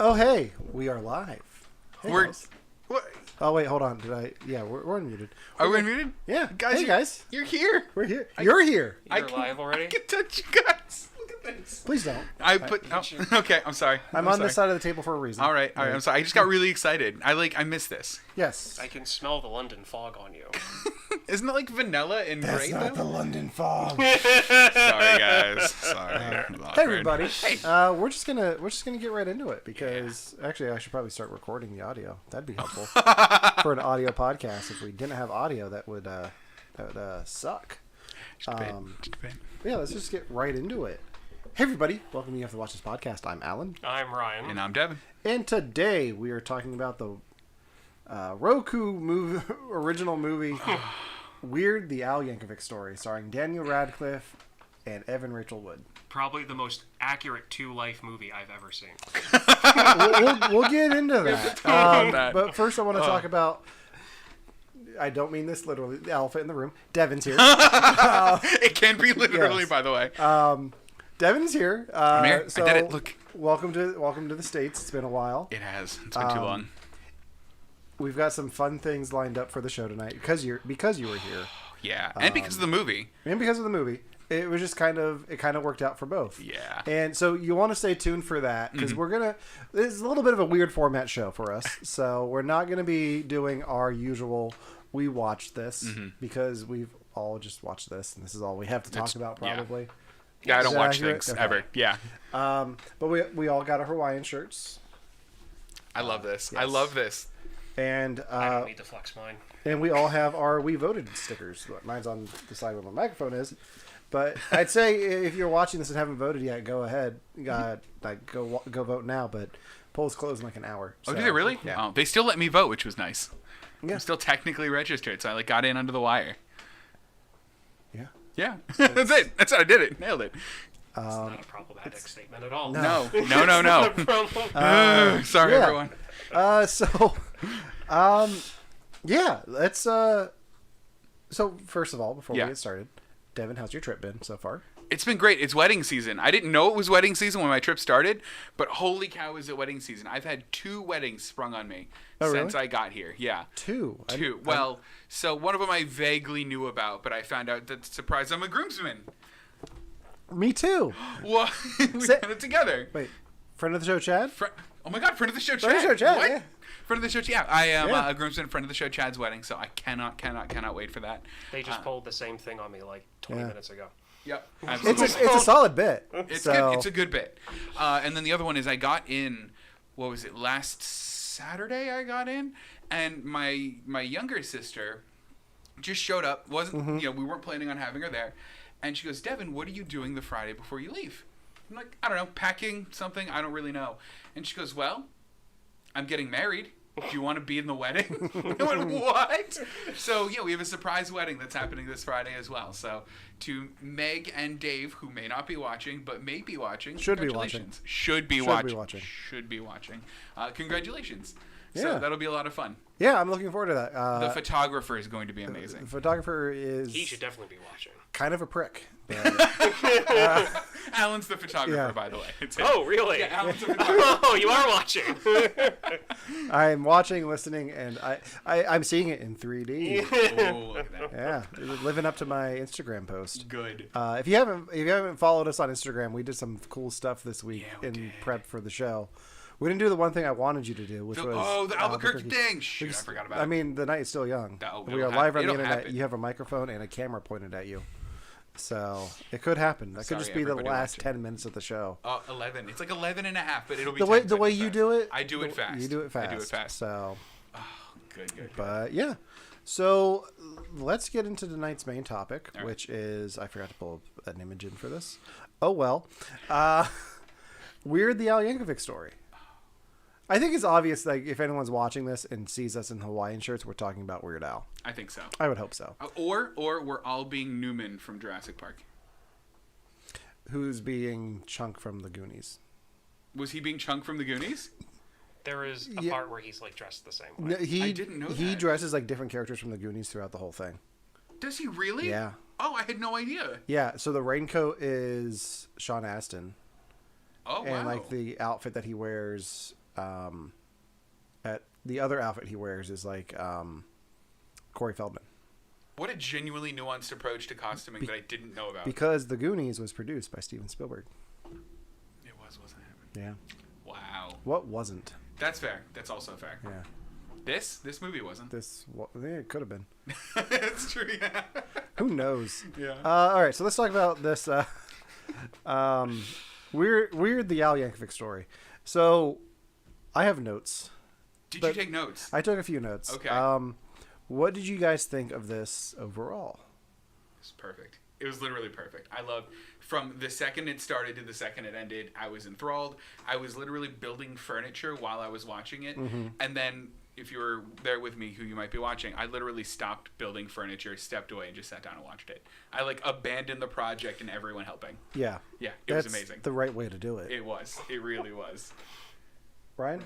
Oh, hey, we are live. Hey, We're guys. what? Oh, wait, hold on. Did I? Yeah, we're unmuted. Are we unmuted? Yeah. Guys, hey, guys. You're here. We're here. You're here. You're live already? I can touch you guys. Look at this. Please don't. I put. Okay, I'm sorry. I'm on this side of the table for a reason. All right. I'm sorry. I just got really excited. I missed this. Yes. I can smell the London fog on you. Isn't it like vanilla and That's grape? not the London fog. Sorry, guys. Sorry. Hey, everybody. We're just gonna get right into it because actually I should probably start recording the audio. That'd be helpful for an audio podcast. If we didn't have audio, that would suck. Yeah, let's just get right into it. Hey, everybody. Welcome to You Have to Watch This podcast. I'm Alan. I'm Ryan. And I'm Devin. And today we are talking about the Roku original movie Weird, the Al Yankovic Story, starring Daniel Radcliffe and Evan Rachel Wood. Probably the most accurate to-life movie I've ever seen. We'll get into that. But first I want to talk about, I don't mean this literally, the elephant in the room. Devin's here. It can be literally, yes. by the way. Devin's here. I'm here. So I did it. Look. Welcome to the States. It's been a while. It has. It's been too long. We've got some fun things lined up for the show tonight because you were here. Yeah, and because of the movie. And because of the movie. It was just kind of worked out for both. Yeah. And so you want to stay tuned for that because this is a little bit of a weird format show for us. So we're not going to be doing our usual, we watched this because we've all just watched this and this is all we have to talk about probably. Yeah, I don't watch accurate? things Okay. ever. Yeah. But we all got our Hawaiian shirts. I love this. Yes. I love this. And I don't need to flex mine. and we all have our We Voted stickers. Mine's on the side where my microphone is. But I'd say if you're watching this and haven't voted yet, go ahead. Go vote now. But polls close in like an hour. Oh, so, do they really? Yeah. Oh, they still let me vote, which was nice. Yeah. I'm still technically registered, so I got in under the wire. Yeah. Yeah. That's it. That's how I did it. Nailed it. It's not a problematic statement at all. No. Not a problem. Sorry, yeah. everyone. Yeah. Let's. So first of all, before Yeah. we get started, Devin, how's your trip been so far? It's been great. It's wedding season. I didn't know it was wedding season when my trip started, but holy cow, is it wedding season. I've had 2 weddings sprung on me since I got here. Yeah. 2. 2. So one of them I vaguely knew about, but I found out that, surprise, I'm a groomsman. Me too. What? We did it together. Wait, friend of the show, Chad. Oh my God, friend of the show, Chad. Friend of the show, Chad. What? Yeah. Friend of the show, Chad. I am Yeah. a groomsman, friend of the show, Chad's wedding, so I cannot wait for that. They just pulled the same thing on me like 20 minutes ago. Yep. It's a solid bit. It's so. good. It's a good bit. And then the other one is I got in, what was it, last Saturday I got in, and my younger sister just showed up. Wasn't we weren't planning on having her there, and she goes, Devin, what are you doing the Friday before you leave? I'm like, I don't know, packing something. I don't really know. And she goes, well, I'm getting married. Do you want to be in the wedding? I went, what? So, yeah, we have a surprise wedding that's happening this Friday as well. So, to Meg and Dave, who may not be watching, but may be watching. Should be congratulations. watching. Should be watching. Congratulations. Yeah. So, that'll be a lot of fun. Yeah, I'm looking forward to that. The photographer is going to be amazing. The photographer is He should definitely be watching. kind of a prick. But, Alan's the photographer, Yeah. by the way. It's him. Oh, really? Yeah, Alan's the photographer. Oh, you are watching. I'm watching, listening, and I'm seeing it in 3D. Oh, look at that. Yeah, living up to my Instagram post. Good. If you haven't followed us on Instagram, we did some cool stuff this week Yeah, we in did. prep for the show. We didn't do the one thing I wanted you to do, which was the Albuquerque thing. Shoot, I forgot about it. I mean, the night is still young. We are live on the internet. happen. You have a microphone and a camera pointed at you, so it could happen. That could just be the everybody last watching. 10 minutes of the show. 11. It's like 11 and a half, but it'll be The 10 way seconds you fast. do it, I do it fast. You do it fast. I do it fast. So, Good. but yeah. So let's get into tonight's main topic, All right. which is I forgot to pull an image in for this. Oh well, Weird, the Al Yankovic Story. I think it's obvious, like, if anyone's watching this and sees us in Hawaiian shirts, we're talking about Weird Al. I think so. I would hope so. Or we're all being Newman from Jurassic Park. Who's being Chunk from the Goonies? Was he being Chunk from the Goonies? There is a Yeah. part where he's like dressed the same No, way. he I didn't know He that. dresses like different characters from the Goonies throughout the whole thing. Does he really? Yeah. Oh, I had no idea. Yeah, so the raincoat is Sean Astin. Oh, And wow. like the outfit that he wears the other outfit he wears is like Corey Feldman. What a genuinely nuanced approach to costuming that I didn't know about. Because The Goonies was produced by Steven Spielberg. It wasn't him. Yeah. Wow. What wasn't? That's fair. That's also fair. Yeah. This movie wasn't. It could have been. It's true. Yeah. Who knows? Yeah. All right, so let's talk about this Weird the Al Yankovic story. So, I have notes. Did you take notes? I took a few notes. Okay. What did you guys think of this overall? It's perfect. It was literally perfect. I loved from the second it started to the second it ended. I was enthralled. I was literally building furniture while I was watching it. Mm-hmm. And then, if you were there with me, who you might be watching, I literally stopped building furniture, stepped away, and just sat down and watched it. I abandoned the project and everyone helping. Yeah. Yeah, it was amazing. The right way to do it. It was. It really was. Brian?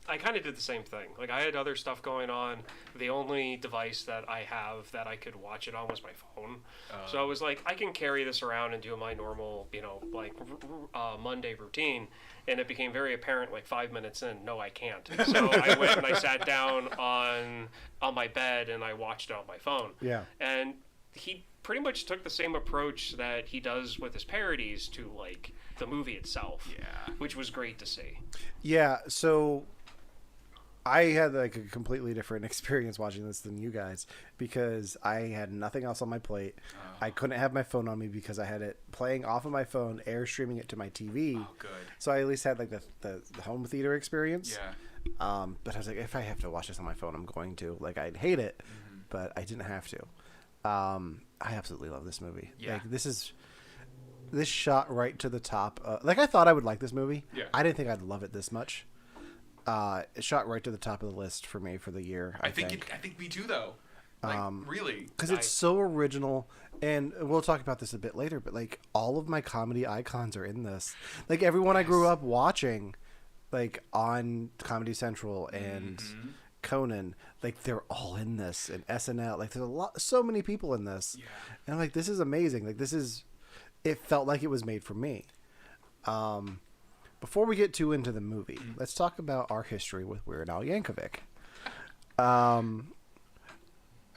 I kind of did the same thing. Like, I had other stuff going on. The only device that I have that I could watch it on was my phone. So I was like, I can carry this around and do my normal, Monday routine. And it became very apparent, 5 minutes in, no, I can't. So I went and I sat down on my bed and I watched it on my phone. Yeah. And he pretty much took the same approach that he does with his parodies to, the movie itself. Yeah. Which was great to see. Yeah, so I had a completely different experience watching this than you guys because I had nothing else on my plate. I couldn't have my phone on me because I had it playing off of my phone, air streaming it to my TV. Oh, good. So I at least had the home theater experience. Yeah. But I was like, if I have to watch this on my phone, I'm going to. I'd hate it, but I didn't have to. I absolutely love this movie. Yeah. This shot right to the top. I thought I would like this movie. Yeah. I didn't think I'd love it this much. It shot right to the top of the list for me for the year. I think me too, though. Really, because it's so original, and we'll talk about this a bit later. But all of my comedy icons are in this. Everyone I grew up watching, on Comedy Central and Conan, they're all in this, and SNL. There's so many people in this. Yeah. And I'm this is amazing. It felt like it was made for me. Before we get too into the movie, let's talk about our history with Weird Al Yankovic. I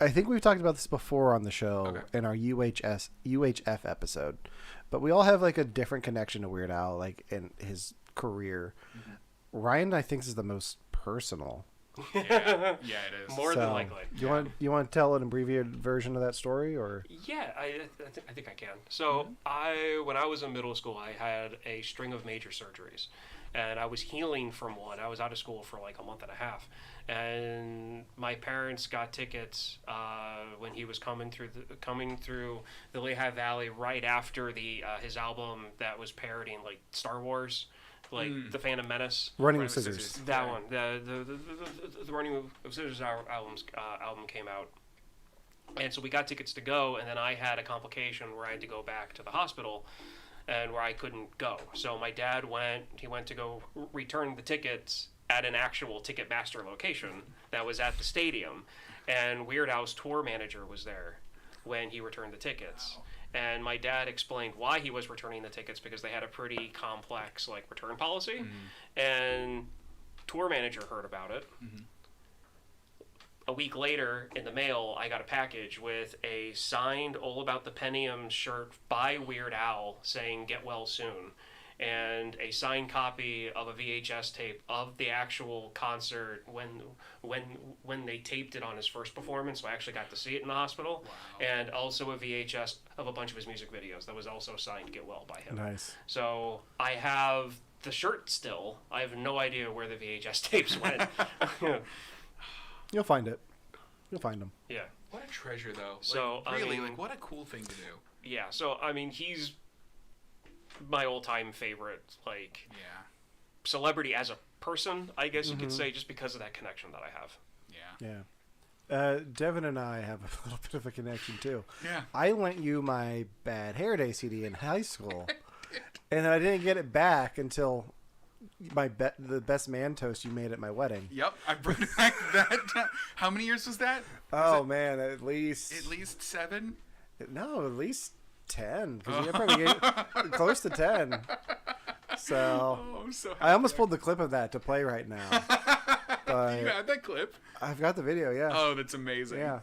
think we've talked about this before on the show in our UHF episode, but we all have a different connection to Weird Al, in his career. Ryan, I think, is the most personal. Yeah, it is. More than likely. You want to tell an abbreviated version of that story, or? Yeah, I think I can. So when I was in middle school, I had a string of major surgeries, and I was healing from one. I was out of school for a month and a half, and my parents got tickets when he was coming through the Lehigh Valley right after his album that was parodying Star Wars. The Phantom Menace, Running with Scissors. That one, the Running with Scissors album came out, and so we got tickets to go, and then I had a complication where I had to go back to the hospital, and where I couldn't go. So my dad went to go return the tickets at an actual Ticketmaster location that was at the stadium, and Weird Al's tour manager was there when he returned the tickets. Wow. And my dad explained why he was returning the tickets because they had a pretty complex return policy. And tour manager heard about it. A week later, in the mail, I got a package with a signed All About the Pentium shirt by Weird Al saying "Get well soon," and a signed copy of a VHS tape of the actual concert when they taped it on his first performance. So I actually got to see it in the hospital. Wow. And also a VHS of a bunch of his music videos that was also signed "Get Well" by him. Nice. So I have the shirt still. I have no idea where the VHS tapes went. You'll find it. You'll find them. Yeah. What a treasure, though. So really, what a cool thing to do. Yeah. So he's my all-time favorite, celebrity as a person, I guess you could say, just because of that connection that I have. Yeah. Devin and I have a little bit of a connection too. Yeah. I lent you my Bad Hair Day CD in high school, and I didn't get it back until the best man toast you made at my wedding. Yep, I brought back that. How many years was that? Man, at least 7. No, at least 10. Because you probably gave close to 10. So, I'm so happy. I almost pulled the clip of that to play right now. But You had that clip? I've got the video, yeah. Oh, that's amazing. Yeah.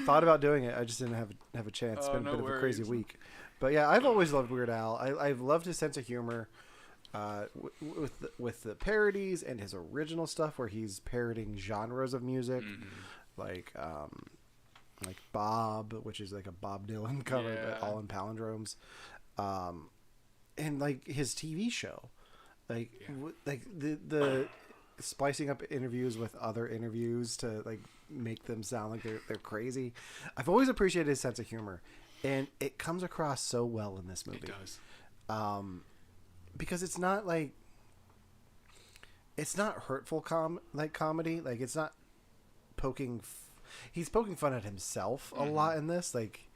Thought about doing it. I just didn't have a chance. It's been a bit of a crazy week. But yeah, I've always loved Weird Al. I've loved his sense of humor. With the parodies and his original stuff where he's parodying genres of music, like Bob, which is like a Bob Dylan cover, but all in palindromes, and like his TV show, like the splicing up interviews with other interviews to like make them sound like they're crazy. I've always appreciated his sense of humor, and it comes across so well in this movie. It does. Because it's not like it's not hurtful comedy, like it's not poking he's poking fun at himself a lot in this, like,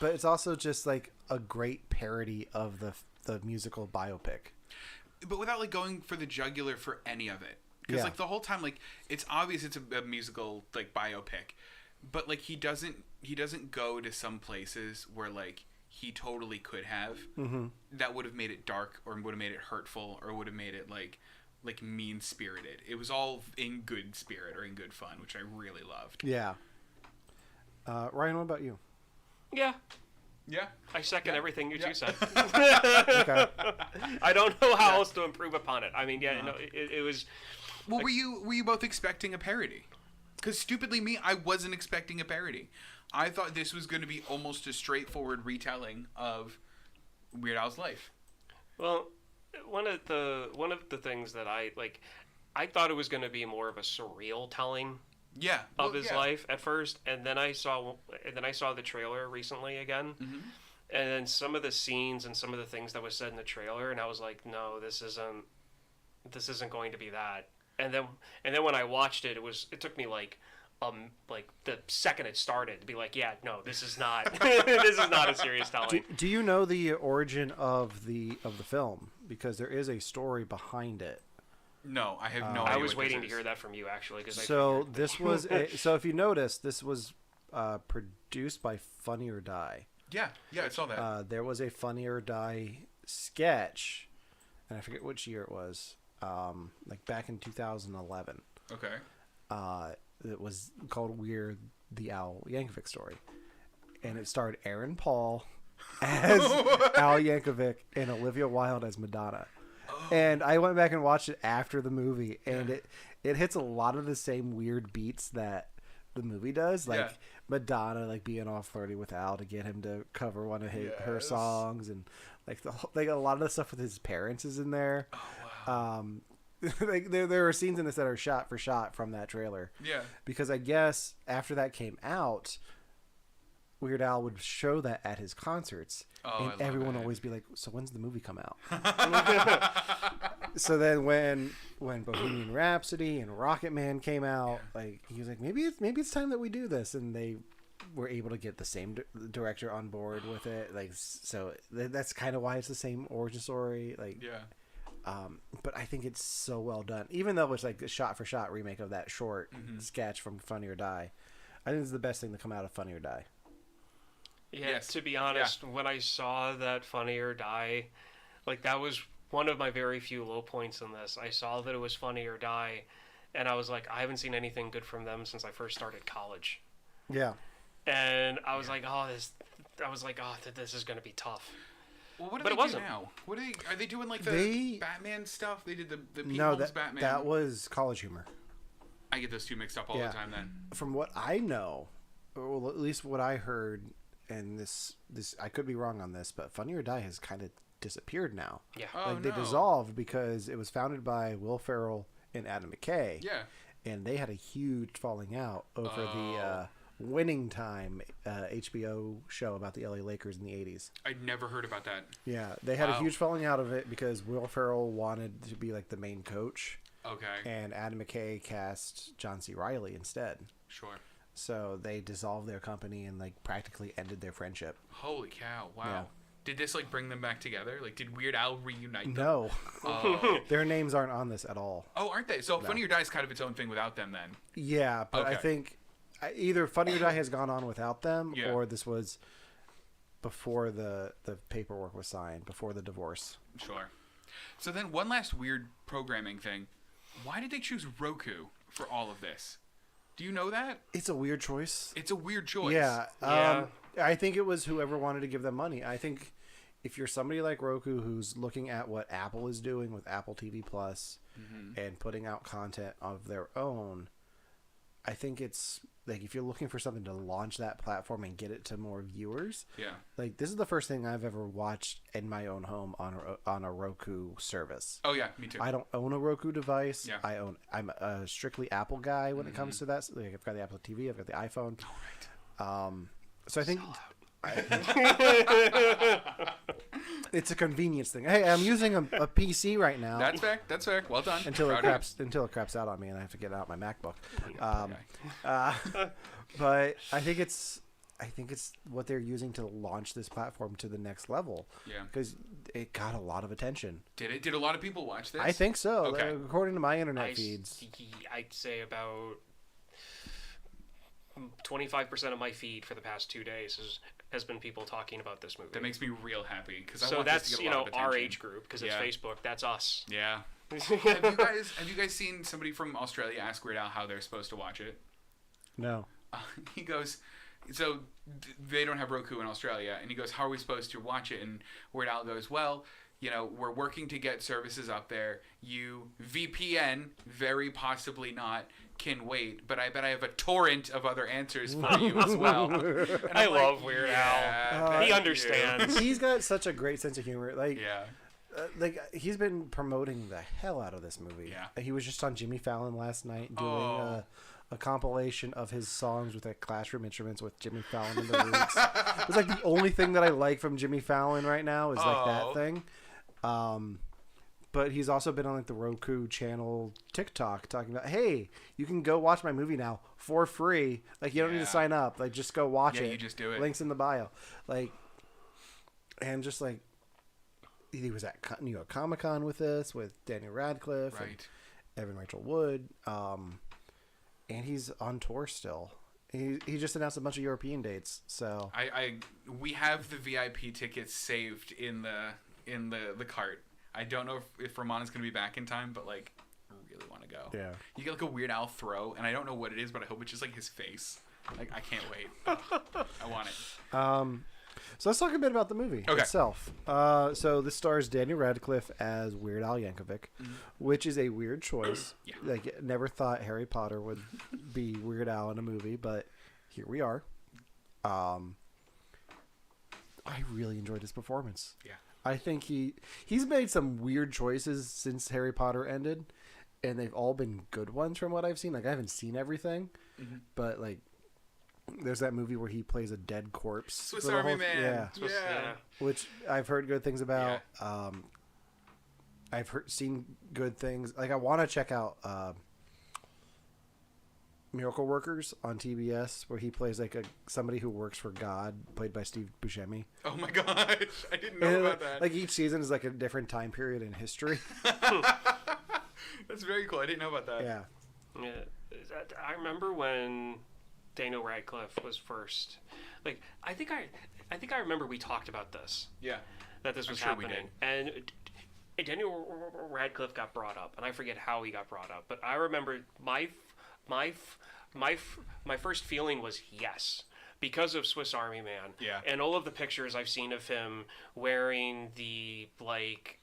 but it's also just like a great parody of the musical biopic, but without like going for the jugular for any of it, because like the whole time, like, it's obvious it's a musical like biopic, but like he doesn't go to some places where like he totally could have that would have made it dark or would have made it hurtful or would have made it like mean spirited. It was all in good spirit or in good fun, which I really loved. Yeah. Ryan, what about you? Yeah. Yeah. I second everything you two said. Okay. I don't know how else to improve upon it. I mean, it was. Well, were you both expecting a parody? Because stupidly me, I wasn't expecting a parody. I thought this was going to be almost a straightforward retelling of Weird Al's life. Well, one of the things that I thought it was going to be more of a surreal telling of his life at first, and then I saw the trailer recently again, and then some of the scenes and some of the things that was said in the trailer, and I was like, no, this isn't going to be that. And then when I watched it, it took me like the second it started to be like, yeah, no, this is not this is not a serious telling. Do you know the origin of the film? Because there is a story behind it. No, I have no idea. I was waiting to hear that from you, actually. So this was so if you notice, this was produced by Funny or Die. Yeah, I saw that. There was a Funny or Die sketch, and I forget which year it was. Like back in 2011. Okay. It was called Weird the Al Yankovic Story, and it starred Aaron Paul as Al Yankovic and Olivia Wilde as Madonna. And I went back and watched it after the movie, and it hits a lot of the same weird beats that the movie does, like Madonna like being all flirty with Al to get him to cover one of her songs, and like a lot of the stuff with his parents is in there. Oh wow. Like there are scenes in this that are shot for shot from that trailer. Yeah. Because I guess after that came out, Weird Al would show that at his concerts, and everyone would always be like, "So when's the movie come out?" So then when Bohemian Rhapsody and Rocket Man came out, like he was like, maybe it's time that we do this, and they were able to get the same director on board with it. Like, so that's kind of why it's the same origin story. Like, but I think it's so well done, even though it's like a shot for shot remake of that short sketch from Funny or Die. I think it's the best thing to come out of Funny or Die. Yeah, to be honest, when I saw that Funny or Die, like that was one of my very few low points in this. I saw that it was Funny or Die, and I was like, I haven't seen anything good from them since I first started college. Yeah. And I was like, this is going to be tough. Well, what do they do now? Are they doing like the Batman stuff? They did the People's Batman. That was College Humor. I get those two mixed up all the time then. From what I know, or at least what I heard, and this I could be wrong on this, but Funny or Die has kind of disappeared now. Yeah. They dissolved because it was founded by Will Ferrell and Adam McKay. Yeah. And they had a huge falling out over the Winning Time HBO show about the LA Lakers in the 80s. I'd never heard about that. Yeah, they had a huge falling out of it because Will Ferrell wanted to be like the main coach. Okay. And Adam McKay cast John C. Reilly instead. Sure. So they dissolved their company and like practically ended their friendship. Holy cow! Wow. Yeah. Did this like bring them back together? Like, did Weird Al reunite them? No. Their names aren't on this at all. Oh, aren't they? So Funny or Die is kind of its own thing without them then. Yeah, but I think either Funny or Die has gone on without them, or this was before the paperwork was signed, before the divorce. Sure. So then one last weird programming thing. Why did they choose Roku for all of this? Do you know that? It's a weird choice. It's a weird choice. Yeah. Yeah. I think it was whoever wanted to give them money. I think if you're somebody like Roku who's looking at what Apple is doing with Apple TV Plus and putting out content of their own, I think it's like if you're looking for something to launch that platform and get it to more viewers. Yeah. Like this is the first thing I've ever watched in my own home on a Roku service. Oh yeah, me too. I don't own a Roku device. Yeah. I'm a strictly Apple guy when it comes to that. Like I've got the Apple TV, I've got the iPhone. All right. So I think it's a convenience thing. Hey, I'm using a PC right now. That's fair. That's fair. Well done. until it Proud of craps out on me and I have to get out my MacBook. Okay. But I think it's what they're using to launch this platform to the next level. Yeah. Because it got a lot of attention. Did it? Did a lot of people watch this? I think so. Okay. According to my internet feeds. I'd say about 25% of my feed for the past 2 days has been people talking about this movie. That makes me real happy because I So want that's this to get a lot of attention. our age group because it's Yeah. Facebook. That's us. Yeah. Have you guys seen somebody from Australia ask Weird Al how they're supposed to watch it? No. He goes, so they don't have Roku in Australia, and he goes, how are we supposed to watch it? And Weird Al goes, well, you know, we're working to get services up there. You VPN, very possibly not, can wait, but I bet I have a torrent of other answers for you as well. And I I'm love Weird Al. thank He you. understands. He's got such a great sense of humor. Like, Yeah. he's been promoting the hell out of this movie. Yeah. He was just on Jimmy Fallon last night doing a compilation of his songs with like classroom instruments with Jimmy Fallon in the lyrics. It's like the only thing that I like from Jimmy Fallon right now is like that thing. But he's also been on like the Roku channel TikTok talking about, hey, you can go watch my movie now for free. Like you don't need to sign up. Like just go watch it. You just do it. Links in the bio. Like, and just like he was at New York Comic Con with us with Daniel Radcliffe and Evan Rachel Wood. And he's on tour still. He just announced a bunch of European dates. So we have the VIP tickets saved in the cart. I don't know if Ramon is going to be back in time, but like I really want to go. Yeah. You get like a Weird Al throw, and I don't know what it is, but I hope it's just like his face. Like I can't wait. I want it. So let's talk a bit about the movie itself. So this stars Daniel Radcliffe as Weird Al Yankovic, which is a weird choice. Yeah. Like never thought Harry Potter would be Weird Al in a movie, but here we are. I really enjoyed his performance. Yeah. I think he's made some weird choices since Harry Potter ended, and they've all been good ones from what I've seen. Like I haven't seen everything, but like there's that movie where he plays a dead corpse. Swiss Army Man. Yeah. Which I've heard good things about. Yeah. I've seen good things. Like I want to check out Miracle Workers on TBS, where he plays like somebody who works for God, played by Steve Buscemi. Oh my gosh, I didn't know about that. Like each season is like a different time period in history. That's very cool. I didn't know about that. Yeah. I remember when Daniel Radcliffe was first. Like I think I remember we talked about this. Yeah. That this was I'm sure we happening, and Daniel Radcliffe got brought up, and I forget how he got brought up, but I remember my first feeling was yes, because of Swiss Army Man. Yeah. And all of the pictures I've seen of him wearing the like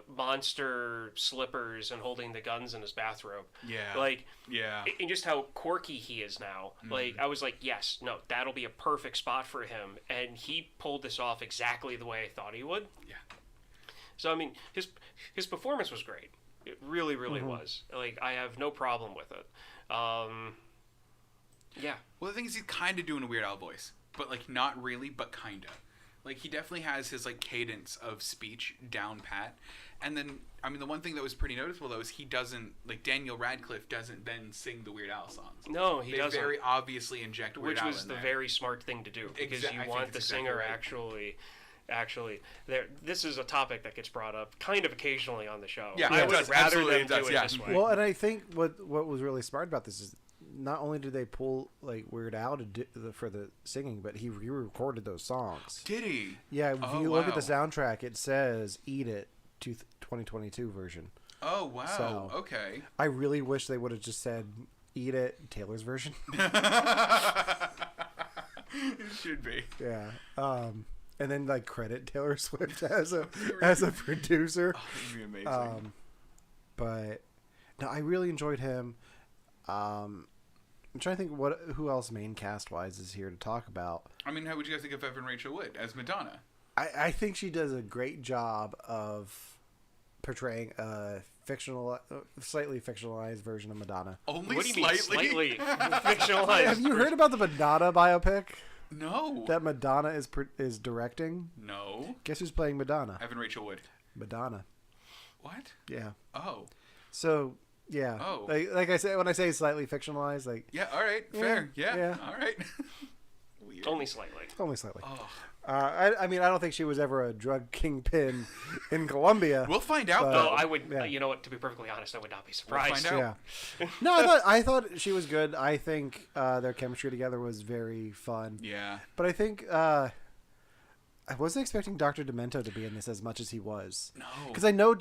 monster slippers and holding the guns in his bathrobe. Yeah. Like, yeah. And just how quirky he is now. Like, I was like, yes, no, that'll be a perfect spot for him. And he pulled this off exactly the way I thought he would. Yeah. So, I mean, his performance was great. It really, really was. Like, I have no problem with it. Yeah. Well, the thing is, he's kind of doing a Weird Al voice, but like not really, but kind of. Like he definitely has his like cadence of speech down pat. And then, I mean, the one thing that was pretty noticeable though is he doesn't, like Daniel Radcliffe doesn't then sing the Weird Al songs. No, he doesn't. They very obviously inject Weird Al in there. Which was the very smart thing to do, because you want the singer actually there. This is a topic that gets brought up kind of occasionally on the show. Yeah, I it would does. rather Absolutely them do does, it yeah. this way. Well, and I think what was really smart about this is not only did they pull like Weird Al for the singing, but he re-recorded those songs. Did he? Yeah, if you look at the soundtrack, it says "Eat It" 2022 version. Oh wow! So, okay. I really wish they would have just said "Eat It" Taylor's version. It should be. Yeah. And then like credit Taylor Swift as a producer. Oh, that'd be amazing. But no, I really enjoyed him. I'm trying to think who else main cast wise is here to talk about. I mean, how would you guys think of Evan Rachel Wood as Madonna? I think she does a great job of portraying a slightly fictionalized version of Madonna. Only what do you slightly? mean slightly fictionalized? Have you heard about the Madonna biopic No. that Madonna is directing? No. Guess who's playing Madonna? Evan Rachel Wood. Madonna. What? Yeah. Oh. So yeah. Oh. Like I say, when I say slightly fictionalized, like Yeah. All right. Fair. Yeah. All right. Weird. Only slightly. only slightly. Oh. I mean, I don't think she was ever a drug kingpin in Colombia. We'll find out But- though. Oh, I would. Yeah. You know what? To be perfectly honest, I would not be surprised. find out. Yeah. No, I thought she was good. I think their chemistry together was very fun. Yeah. But I think I wasn't expecting Dr. Demento to be in this as much as he was. No. Because I know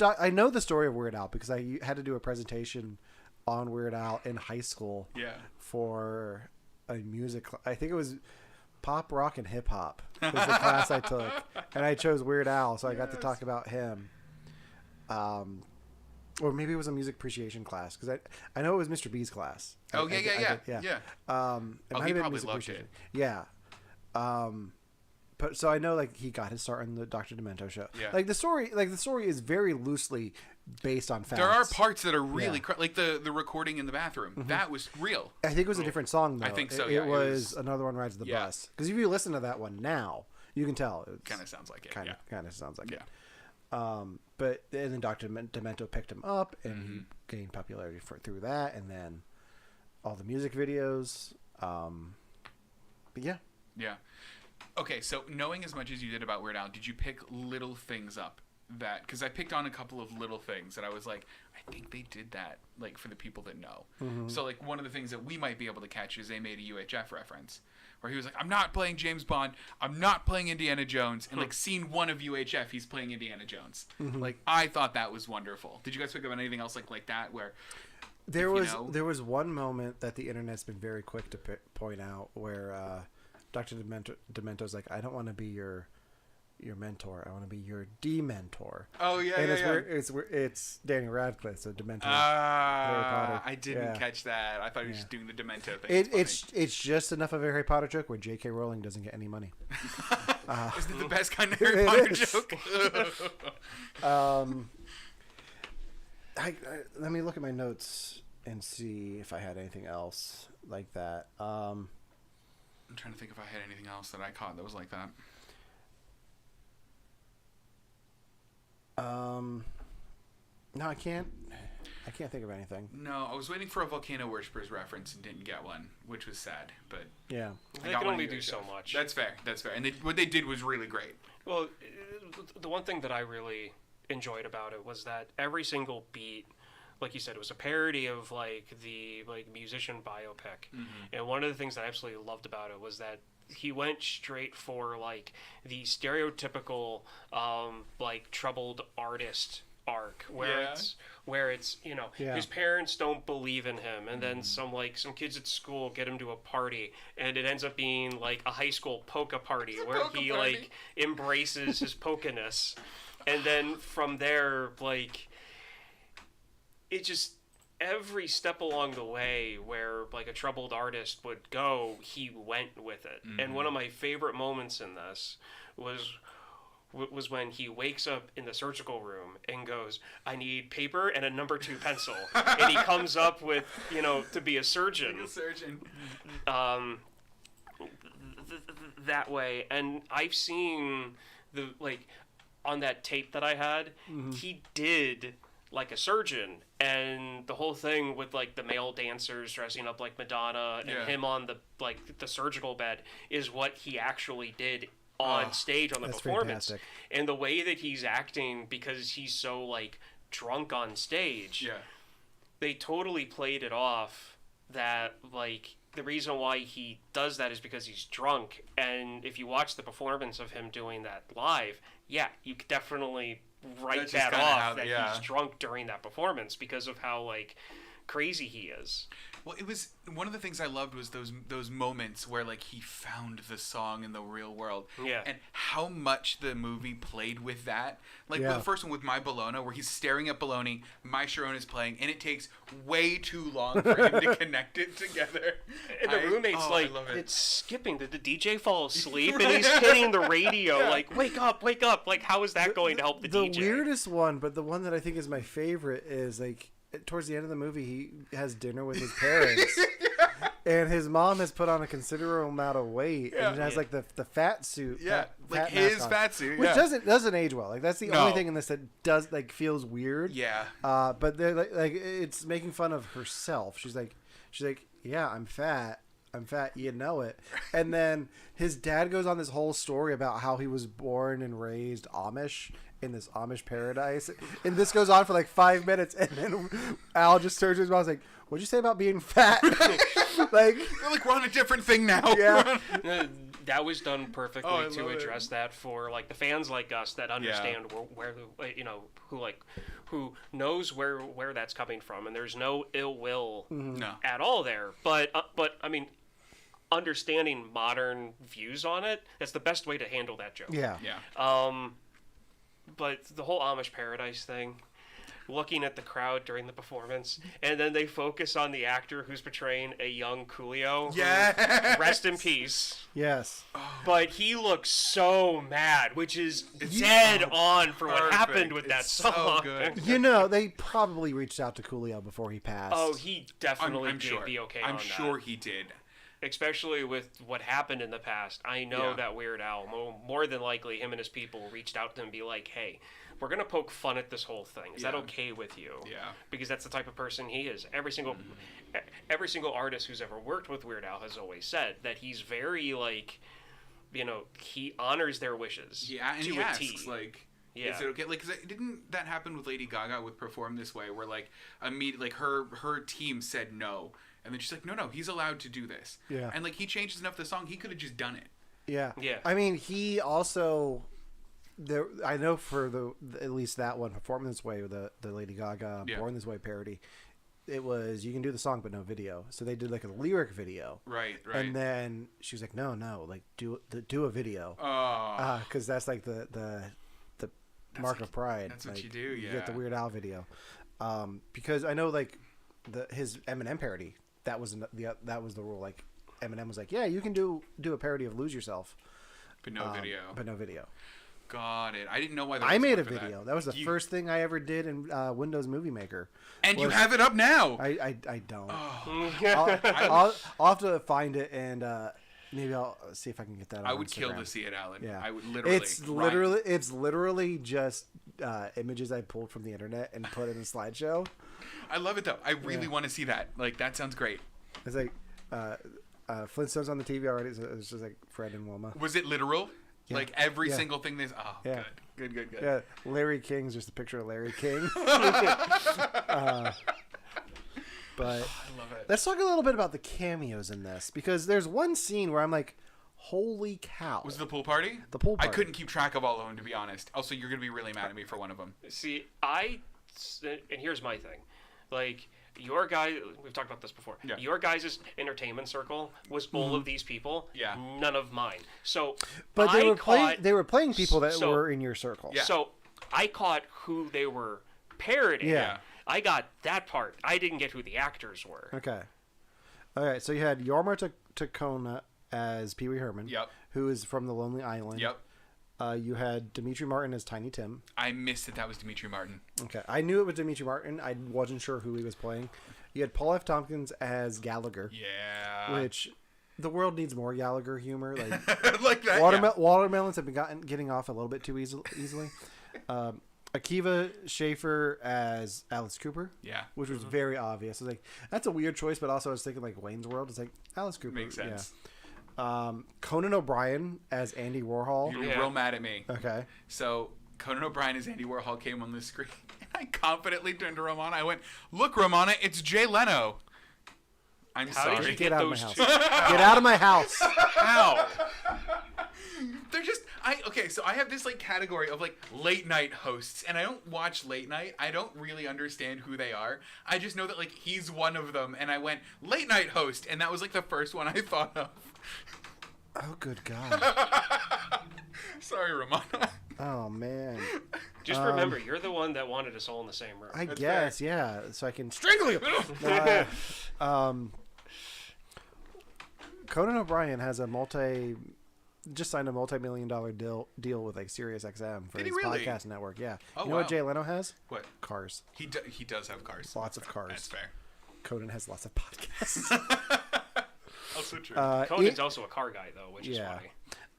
the story of Weird Al because I had to do a presentation on Weird Al in high school. Yeah. For a music. I think it was pop, rock, and hip hop was the class I took, and I chose Weird Al, so I got to talk about him. Or maybe it was a music appreciation class because I know it was Mr. B's class. Oh yeah. Yeah. It he might have been probably music loved appreciation. it. Yeah. But so I know like he got his start in the Dr. Demento show. Yeah. Like the story is very loosely based on facts. There are parts that are really Yeah. like the recording in the bathroom. Mm-hmm. That was real. I think it was a different song though. I think so, It, yeah. it It was was- Another One Rides the Yeah. Bus. Because if you listen to that one now, you can tell it Kind of sounds like it. kind Yeah. of sounds like Yeah. it. But and then Dr. Demento picked him up and Mm-hmm. he gained popularity through that, and then all the music videos. But yeah, Yeah. Okay, so knowing as much as you did about Weird Al, did you pick little things up that? Because I picked on a couple of little things that I was like, I think they did that, like for the people that know. Mm-hmm. So like one of the things that we might be able to catch is they made a UHF reference where he was like, I'm not playing James Bond, I'm not playing Indiana Jones, and like scene 1 of UHF, he's playing Indiana Jones. Mm-hmm. Like I thought that was wonderful. Did you guys pick up on anything else like that where? there you was know- there was one moment that the internet's been very quick to point out where Dr. Demento's like, I don't want to be your mentor. I want to be your dementor. Oh yeah, And yeah, it's Daniel Radcliffe, so Dementor. Ah, Potter. I didn't Yeah. catch that. I thought he was Yeah. just doing the Demento thing. It's just enough of a Harry Potter joke where J.K. Rowling doesn't get any money. Isn't it the best kind of Harry Potter is. joke? Let me look at my notes and see if I had anything else like that. I'm trying to think if I had anything else that I caught that was like that. No, I can't think of anything. No, I was waiting for a Volcano Worshippers reference and didn't get one, which was sad. But Yeah. I They got can one only of do yours, so Jeff. much. That's fair. That's fair. And what they did was really great. Well, the one thing that I really enjoyed about it was that every single beat, like you said, it was a parody of like the musician biopic. And one of the things that I absolutely loved about it was that he went straight for like the stereotypical like troubled artist arc where Yeah. it's Yeah. his parents don't believe in him, and then some kids at school get him to a party, and it ends up being like a high school polka party where polka he party. like embraces his polka-ness, and then from there like it just every step along the way where like a troubled artist would go, he went with it. And one of my favorite moments in this was when he wakes up in the surgical room and goes, I need paper and a number 2 pencil. And he comes up with, to be a surgeon. Surgeon. That way. And I've seen on that tape that I had, he did like a surgeon, and the whole thing with like the male dancers dressing up like Madonna and Yeah. him on the surgical bed is what he actually did on stage on the That's performance. fantastic. And the way that he's acting, because he's so like drunk on stage, Yeah. they totally played it off that like the reason why he does that is because he's drunk. And if you watch the performance of him doing that live, yeah, you could definitely write That's that just kinda off how- that yeah. he's drunk during that performance because of how like crazy he is. Well, it was one of the things I loved was those moments where like he found the song in the real world. Yeah. And how much the movie played with that. Like Yeah. the first one with My Bologna, where he's staring at Bologna, My Sharon is playing, and it takes way too long for him to connect it together. And the roommate's I like, love it. it's skipping. Did the DJ fall asleep? Right. And he's hitting the radio like, wake up, wake up. Like, how is that going to help the DJ? The weirdest one, but the one that I think is my favorite is like towards the end of the movie, he has dinner with his parents. And his mom has put on a considerable amount of weight, and it has like the fat suit. Yeah, like fat his mask on, fat suit, which yeah. doesn't age well. Like that's the No. only thing in this that does like feels weird. Yeah. But they're like it's making fun of herself. She's like, yeah, I'm fat, you know it. And then his dad goes on this whole story about how he was born and raised Amish in this Amish paradise, and this goes on for like 5 minutes, and then Al just turns to his mom and is like, "What'd you say about being fat?" Like, We're on a different thing now. Yeah. That was done perfectly Oh, I to love it. address that for like the fans like us that understand where you know who knows where that's coming from, and there's no ill will No. at all there. But I mean, understanding modern views on it, that's the best way to handle that joke. yeah, Yeah. But the whole Amish paradise thing, looking at the crowd during the performance, and then they focus on the actor who's portraying a young Coolio. who- Yes. Rest in peace. yes. But he looks so mad, which is dead on for what Perfect. happened with that It's so song. good. You know, they probably reached out to Coolio before he passed. Oh, he definitely I'm did sure. be okay I'm on sure that. he did. Especially with what happened in the past. I know Yeah. that Weird Al, more than likely, him and his people reached out to him and be like, hey, we're going to poke fun at this whole thing. Is that Yeah. okay with you? Yeah. Because that's the type of person he is. Every single artist who's ever worked with Weird Al has always said that he's very, like, you know, he honors their wishes. Yeah, and to he a asks, T. like, Yeah. is it okay? Like, 'cause didn't that happen with Lady Gaga with Perform This Way, where, like, like her team said no, and then she's like, no, he's allowed to do this. Yeah. And, like, he changes enough the song, he could have just done it. Yeah. Yeah. I mean, he also I know for at least that one, Perform This Way, the Lady Gaga Yeah. Born This Way parody, it was you can do the song but no video. So they did like a lyric video. Right. And then she was like, no, like do a video. Oh. Because that's like the mark of pride. that's what Like, you do, You get the yeah. Weird Al video. Because I know like his Eminem parody, that was the rule. Like Eminem was like, yeah, you can do a parody of Lose Yourself. but no video. But no video. Got it. I didn't know why there I was made one a for video. That was the You- first thing I ever did in Windows Movie Maker. And you was- have it up now. I don't. Oh, I'll have to find it and maybe I'll see if I can get that on I would kill Instagram. to see it, Alan. Yeah. I would literally. It's literally just images I pulled from the internet and put in a slideshow. I love it, though. I really want to see that. Like, that sounds great. It's like Flintstones on the TV already. So it's just like Fred and Wilma. Was it literal? Yeah. Like, every Yeah. single thing there's... Oh, Yeah. good. Yeah, Larry King's just a picture of Larry King. But I love it. let's talk a little bit about the cameos in this, because there's one scene where I'm like, holy cow. Was it the pool party? The pool I party. couldn't keep track of all of them, to be honest. Also, you're going to be really mad at me for one of them. See, and here's my thing. Like, your guy, we've talked about this before. Yeah. Your guys' entertainment circle was all of these people. Yeah. None of mine. So, But I caught, they were playing people that so- were in your circle. Yeah. So, I caught who they were parodying. Yeah. I got that part. I didn't get who the actors were. Okay. All right. So you had Yorma Tacona as Pee Wee Herman. Yep. Who is from the Lonely Island. Yep. You had Dimitri Martin as Tiny Tim. I missed that was Dimitri Martin. Okay. I knew it was Dimitri Martin. I wasn't sure who he was playing. You had Paul F. Tompkins as Gallagher. Yeah. Which the world needs more Gallagher humor. Like like that, watermelons have been getting off a little bit too easily. Akiva Schaffer as Alice Cooper. Yeah. Which was very obvious. I was like, that's a weird choice, but also I was thinking like Wayne's World. It's like Alice Cooper. Makes sense. Yeah. Conan O'Brien as Andy Warhol. You're real mad at me. Okay. So, Conan O'Brien as Andy Warhol came on the screen. And I confidently turned to Romana. I went, look, Romana, it's Jay Leno. I'm How sorry. did you Get get out of my those house. two? Get out of my house. How? They're just okay, so I have this like category of like late night hosts, and I don't watch late night. I don't really understand who they are. I just know that like he's one of them, and I went late night host, and that was like the first one I thought of. Oh, good God. Sorry, Ramona. Oh, man. Just remember, you're the one that wanted us all in the same room. I That's guess, yeah. So I can strangle you. Conan O'Brien has just signed a multi-million-dollar deal with like Sirius XM for Did he his really? podcast network. Yeah. Oh, you know wow. what Jay Leno has? What? Cars. He does have cars. Lots of cars. That's fair. Conan has lots of podcasts. Also true. Conan's also a car guy, though, which is yeah.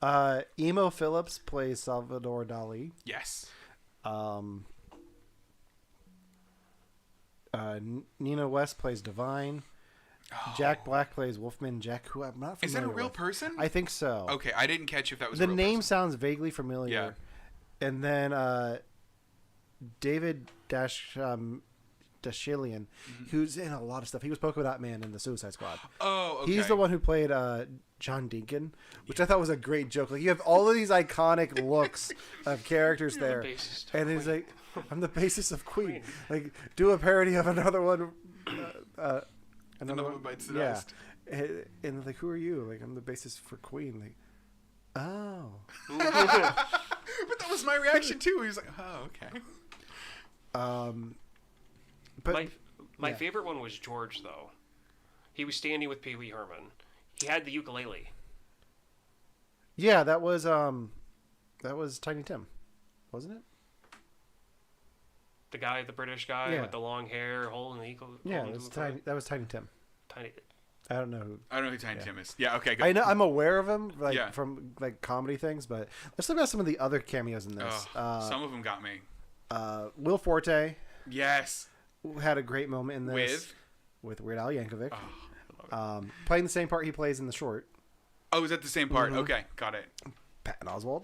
funny. Emo Phillips plays Salvador Dali. Yes. Nina West plays Divine. Oh. Jack Black plays Wolfman Jack, who I'm not familiar with. Is that a real person? I think so. Okay, I didn't catch if that was The a real name person. sounds vaguely familiar. Yeah. And then David Dashilian, who's in a lot of stuff. He was Polka Dot Man in the Suicide Squad. Oh, okay. He's the one who played John Deacon, which I thought was a great joke. Like, you have all of these iconic looks of characters You're the there. bassist of And he's Queen. like, I'm the bassist of Queen. Like, do a parody of another one. Another one bites the yeah. dust. And like, who are you? Like, I'm the bassist for Queen. Like, oh. But that was my reaction too. He was like, "Oh, okay." But my yeah. favorite one was George, though. He was standing with Pee Wee Herman. He had the ukulele. Yeah, that was Tiny Tim, wasn't it? The British guy Yeah. with the long hair holding the ukulele. Yeah, that was Tiny Tim. Tiny. I don't know who. I don't know who Tiny Tim is. Yeah, okay, good. I know, I'm aware of him, like Yeah. from like comedy things, but let's talk about some of the other cameos in this. Some of them got me. Will Forte Yes. had a great moment in this with Weird Al Yankovic, playing the same part he plays in the short. Oh, is that the same part? Okay, got it. Patton Oswalt,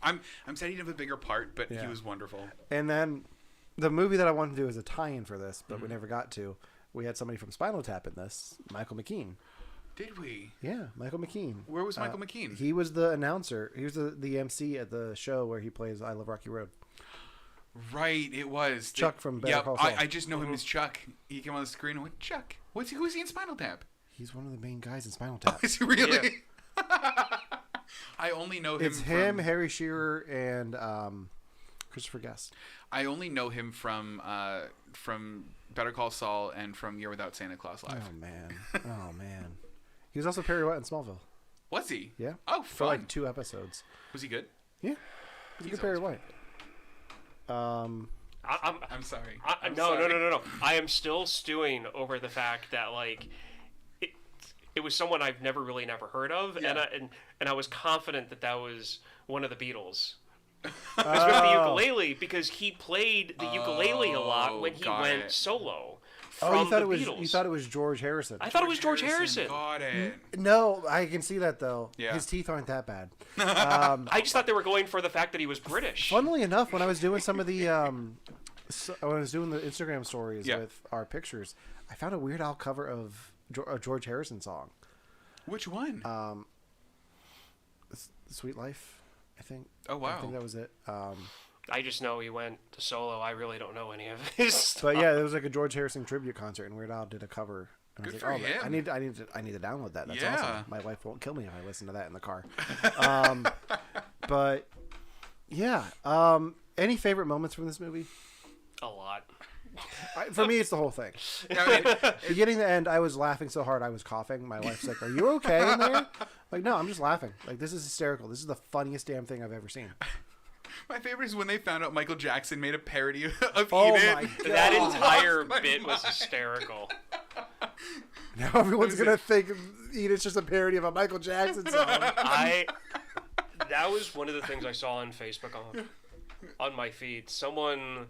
I'm sad he didn't have a bigger part, but Yeah. he was wonderful. and then the movie that I wanted to do as a tie-in for this, but we never got to. We had somebody from Spinal Tap in this, Michael McKean. Did we? Yeah, Michael McKean. Where was Michael McKean? He was the announcer. He was the MC at the show where he plays I Love Rocky Road. Right, it was Chuck from Better Yeah, Call Saul. I just know him as Chuck. He came on the screen and went, Chuck. Who is he in Spinal Tap? He's one of the main guys in Spinal Tap. Is he really? I only know him. It's him, from, Harry Shearer, and Christopher Guest. I only know him from Better Call Saul and from Year Without Santa Claus Live. Oh man, oh man. He was also Perry White in Smallville. Was he? Yeah. Oh, For fun. like 2 episodes. Was he good? Yeah. He's a He's good Perry always White. I'm sorry. No. I am still stewing over the fact that like it was someone I've never heard of, Yeah. and I was confident that was one of the Beatles. It was with the ukulele because he played the ukulele a lot when he got went it. solo. Oh, From you thought the it was Beatles. you thought it was George Harrison. I thought it was George Harrison. Got it. No, I can see that though. Yeah. His teeth aren't that bad. I just thought they were going for the fact that he was British. Funnily enough, when I was doing some of the when I was doing the Instagram stories Yeah. with our pictures, I found a Weird Al cover of a George Harrison song. Which one? Sweet Life, I think. Oh, wow. I think that was it. I just know he went to solo. I really don't know any of his stuff. But yeah, there was like a George Harrison tribute concert, and Weird Al did a cover. And Good I was for like, oh, him. I need to download that. That's Yeah. awesome. My wife won't kill me if I listen to that in the car. But yeah, any favorite moments from this movie? A lot. For me, it's the whole thing. I mean, Beginning to end, I was laughing so hard I was coughing. My wife's like, "Are you okay in there?" Like, no, I'm just laughing. Like, this is hysterical. This is the funniest damn thing I've ever seen. my favorite is when they found out Michael Jackson made a parody of Oh Eat It. my God. That entire my bit was mind. hysterical. Now everyone's gonna think "Eat It's" just a parody of a Michael Jackson song. That was one of the things I saw on Facebook on my feed. Someone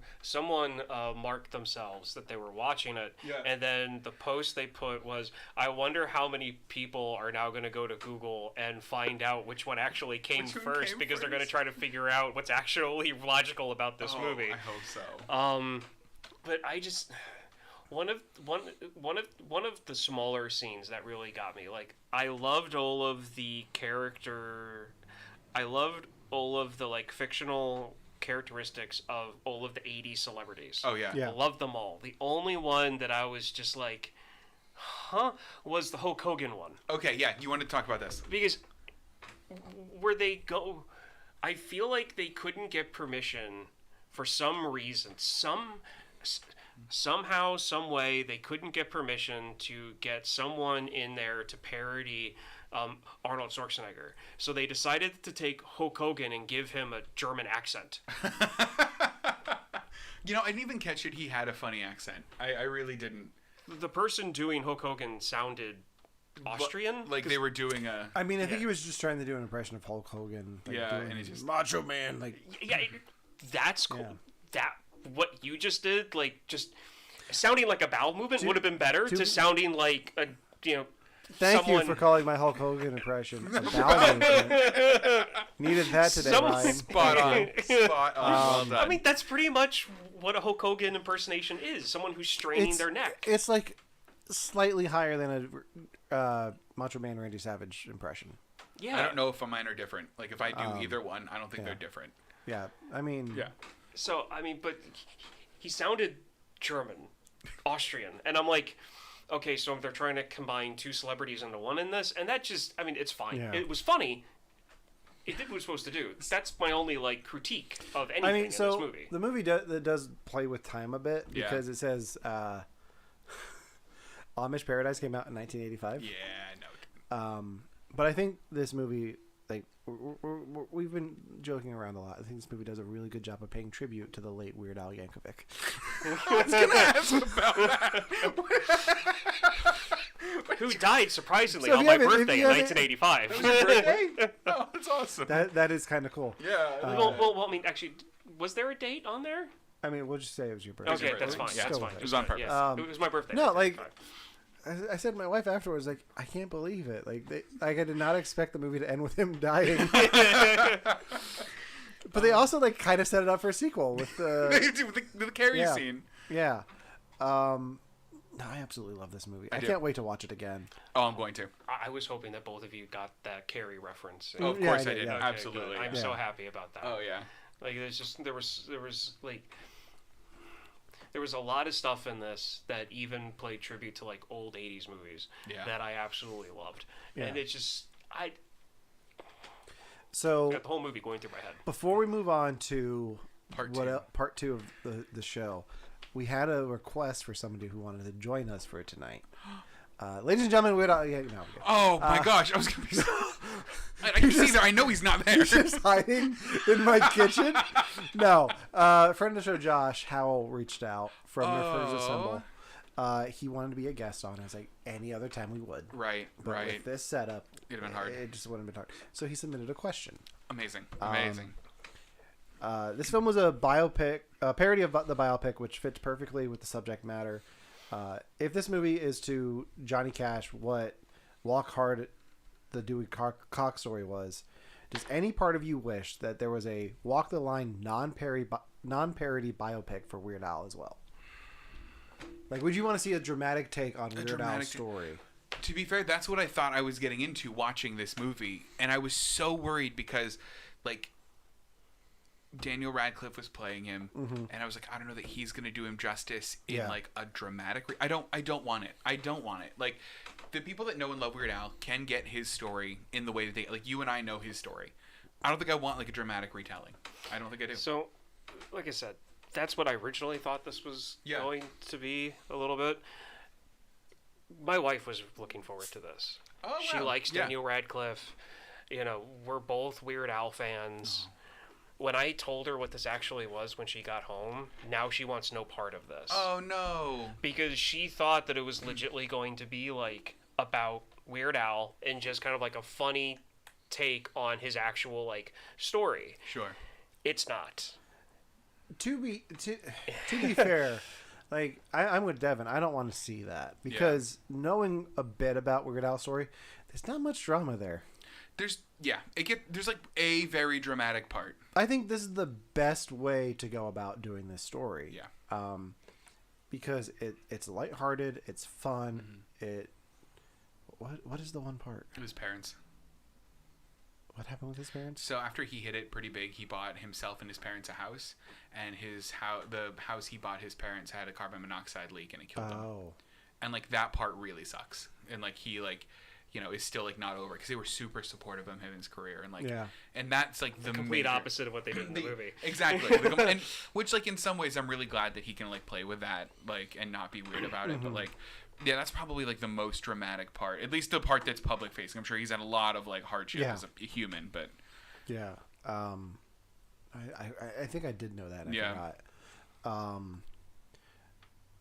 marked themselves that they were watching it, Yeah. and then the post they put was, "I wonder how many people are now going to go to Google and find out which one actually came Which one first came because they're going to first?" try to figure out what's actually logical about this movie." I hope so. But I just, One of the smaller scenes that really got me. Like, I loved all of the like fictional characteristics of all of the 80s celebrities. Oh yeah. Yeah. I loved them all. The only one that I was just like, huh, was the Hulk Hogan one. Okay, yeah. You want to talk about this? Because where they go, I feel like they couldn't get permission for some reason. Somehow, some way, they couldn't get permission to get someone in there to parody Arnold Schwarzenegger. So they decided to take Hulk Hogan and give him a German accent. You know, I didn't even catch it. He had a funny accent. I really didn't. The person doing Hulk Hogan sounded Austrian. Like they were doing a. I mean, I think he was just trying to do an impression of Hulk Hogan. Like Yeah, doing and he just- Macho Man. Like, Yeah, that's cool. Yeah. That what you just did, like just sounding like a bowel movement would have been better to sounding like a thank someone... you for calling my Hulk Hogan impression a bowel movement. Needed that today, Ryan. Spot on. Spot on. Well done. I mean, that's pretty much what a Hulk Hogan impersonation is. Someone who's straining their neck. It's like slightly higher than a Macho Man Randy Savage impression. Yeah. I don't know if mine are different. Like if I do either one, I don't think yeah. they're different. Yeah, I mean, Yeah. So, I mean, but he sounded German, Austrian. And I'm like, okay, so they're trying to combine two celebrities into one in this. And that just, I mean, it's fine. Yeah. It was funny. It did what it was supposed to do. That's my only, like, critique of anything in this movie. The movie does play with time a bit because it says Amish Paradise came out in 1985. Yeah, no. But I think this movie, like, we've been joking around a lot. I think this movie does a really good job of paying tribute to the late Weird Al Yankovic. I was gonna ask about that. Who died, surprisingly, So if on you my haven't- if birthday you in haven't- 1985. Your birthday? Oh, that's awesome. That is kind of cool. Yeah. Well, I mean, actually, was there a date on there? I mean, we'll just say it was your birthday. Okay, that's fine. Yeah, That's go fine. with it was on purpose. Yeah, it was my birthday. No, Okay, like, fine. I said to my wife afterwards, like, I can't believe it. Like, I did not expect the movie to end with him dying. But they also, like, kind of set it up for a sequel with the Carrie yeah. scene. Yeah. No, I absolutely love this movie. I do. can't wait to watch it again. Oh, I'm going to. I was hoping that both of you got that Carrie reference. Oh, of Yeah, course I I did, did. yeah. Okay, Absolutely. good. I'm Yeah. so happy about that. Oh yeah. Like there was a lot of stuff in this that even played tribute to like old 80s movies Yeah. that I absolutely loved. Yeah. And it's just I So got the whole movie going through my head. before we move on to Part two. part two of the show, we had a request for somebody who wanted to join us for tonight. Ladies and gentlemen, Oh my gosh, I was gonna be. I can see there. I know he's not there. He's just hiding in my kitchen. No, friend of the show, Josh Howell, reached out from Riffers Assemble. He wanted to be a guest on. I was like, any other time we would. Right. But Right. with this setup, It'd have been hard. It just wouldn't have been hard. So he submitted a question. Amazing. Amazing. This film was a biopic, a parody of the biopic, which fits perfectly with the subject matter. If this movie is to Johnny Cash what Walk Hard, the Dewey Cox story was, does any part of you wish that there was a Walk the Line non-parody biopic for Weird Al as well? Like, would you want to see a dramatic take on Weird Al's story? To be fair, that's what I thought I was getting into watching this movie, and I was so worried because, like, Daniel Radcliffe was playing him, and I was like, I don't know that he's gonna do him justice in like a dramatic. I don't want it. I don't want it. Like, the people that know and love Weird Al can get his story in the way that they like. You and I know his story. I don't think I want like a dramatic retelling. I don't think I do. So, like I said, that's what I originally thought this was going to be a little bit. My wife was looking forward to this. Oh, She wow. likes Yeah. Daniel Radcliffe. You know, we're both Weird Al fans. When I told her what this actually was when she got home, now she wants no part of this. Oh no. Because she thought that it was legitimately going to be like about Weird Al and just kind of like a funny take on his actual like story. Sure. It's not. To be fair, like I'm with Devin. I don't want to see that because knowing a bit about Weird Al's story, there's not much drama there. There's like a very dramatic part. I think this is the best way to go about doing this story. Yeah. because it's lighthearted, it's fun. What is the one part? His parents. What happened with his parents? So after he hit it pretty big, he bought himself and his parents a house, and the house he bought his parents had a carbon monoxide leak, and it killed them. Oh. And like that part really sucks. And like he like, you know, is still like not over because they were super supportive of him in his career, and like, and that's like the complete major... opposite of what they did in the movie. Exactly. And which like in some ways I'm really glad that he can like play with that like and not be weird about it, but like. Yeah, that's probably like the most dramatic part. At least the part that's public facing. I'm sure he's had a lot of like hardship as a human, but yeah, I think I did know that. I forgot.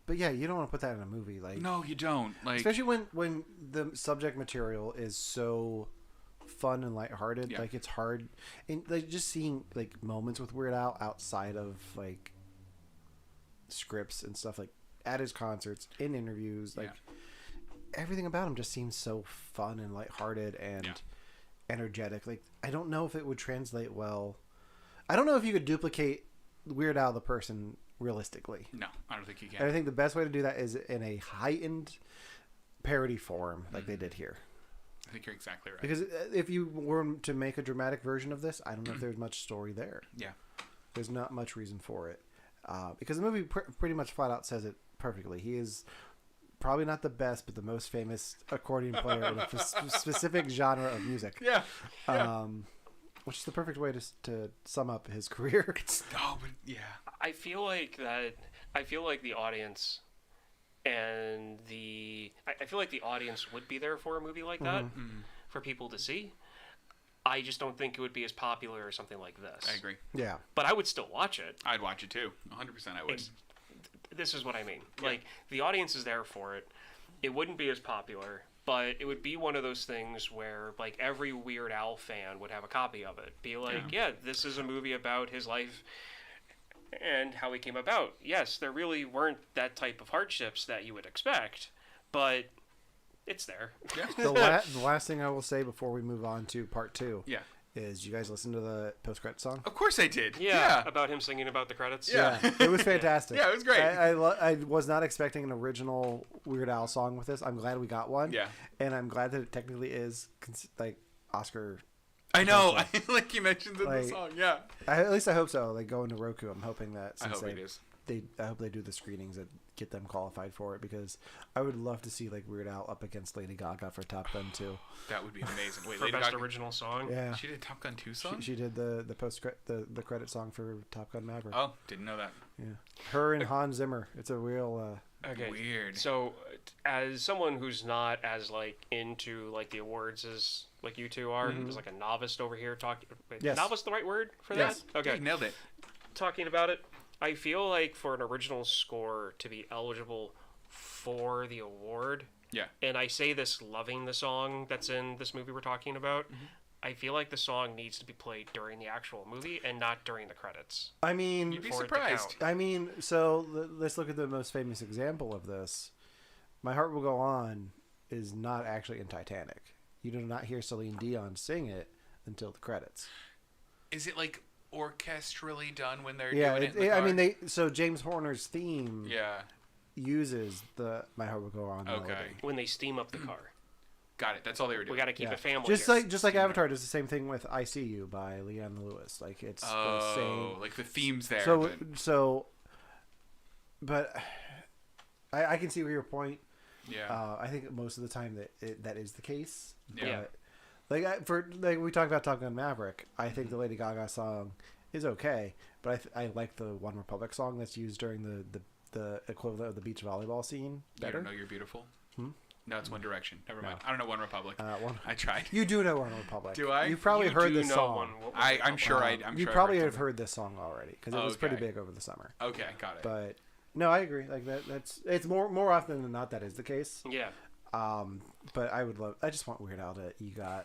But yeah, you don't want to put that in a movie, like no, you don't. Like especially when the subject material is so fun and lighthearted. Like it's hard, and like just seeing like moments with Weird Al outside of like scripts and stuff like. At his concerts, in interviews, like everything about him just seems so fun and lighthearted and energetic. Like I don't know if it would translate well. I don't know if you could duplicate Weird Al the person realistically. No, I don't think you can. And I think the best way to do that is in a heightened parody form, like they did here. I think you're exactly right. Because if you were to make a dramatic version of this, I don't know if there's much story there. Yeah, there's not much reason for it. Because the movie pretty much flat out says it perfectly. He is probably not the best, but the most famous accordion player in a specific genre of music. Yeah. Which is the perfect way to sum up his career. I feel like the audience and I feel like the audience would be there for a movie like that for people to see. I just don't think it would be as popular or something like this. I agree. Yeah. But I would still watch it. I'd watch it too. 100% I would. This is what I mean. Yeah. Like, the audience is there for it. It wouldn't be as popular, but it would be one of those things where, like, every Weird Al fan would have a copy of it. Be like, this is a movie about his life and how he came about. Yes, there really weren't that type of hardships that you would expect, but it's there. Yeah. The last thing I will say before we move on to part 2 is you guys listen to the post-credit song? Of course I did. Yeah, about him singing about the credits. Yeah. It was fantastic. Yeah, it was great. I was not expecting an original Weird Al song with this. I'm glad we got one. Yeah. And I'm glad that it technically is like Oscar. I know. Like you mentioned in the song. Yeah. At least I hope so. Like going to Roku, I'm hoping that since I hope it is. I hope they do the screenings that get them qualified for it, because I would love to see like Weird Al up against Lady Gaga for Top Gun 2. That would be amazing. Wait, for Lady best Gaga... original song? Yeah. She did Top Gun 2 song? She did the the credit song for Top Gun Maverick. Oh, didn't know that. Yeah. Her and Hans Zimmer. It's a real okay. Weird. So as someone who's not as like into like the awards as like you two are, there's like a novice over here talking. Yes. Novice the right word for yes. that? Okay. You nailed it. Talking about it, I feel like for an original score to be eligible for the award, and I say this loving the song that's in this movie we're talking about, I feel like the song needs to be played during the actual movie and not during the credits. I mean, you'd be surprised. I mean, so let's look at the most famous example of this. My Heart Will Go On is not actually in Titanic. You do not hear Celine Dion sing it until the credits. Is it like orchestrally done when they're doing it in the car? I mean, so James Horner's theme uses the My Heart Will Go On melody. When they steam up the car. Got it. That's all they were doing. We got to keep it family. Just like Avatar does the same thing with I See You by Leanne Lewis. Like it's the same. Like the themes there. But I can see your point. Yeah. I think most of the time that is the case. Yeah. But, we talked about Top Gun Maverick. I think the Lady Gaga song is okay, but I like the One Republic song that's used during the equivalent of the beach volleyball scene better. You don't know You're Beautiful? No, it's One Direction. Never mind. I don't know One Republic. I tried. You do know One Republic. Do I? You've probably heard this song. I'm sure I. You probably have heard this song already because it was pretty big over the summer. Okay, got it. But no, I agree. Like it's more often than not that is the case. Yeah. But I just want Weird Al to EGOT.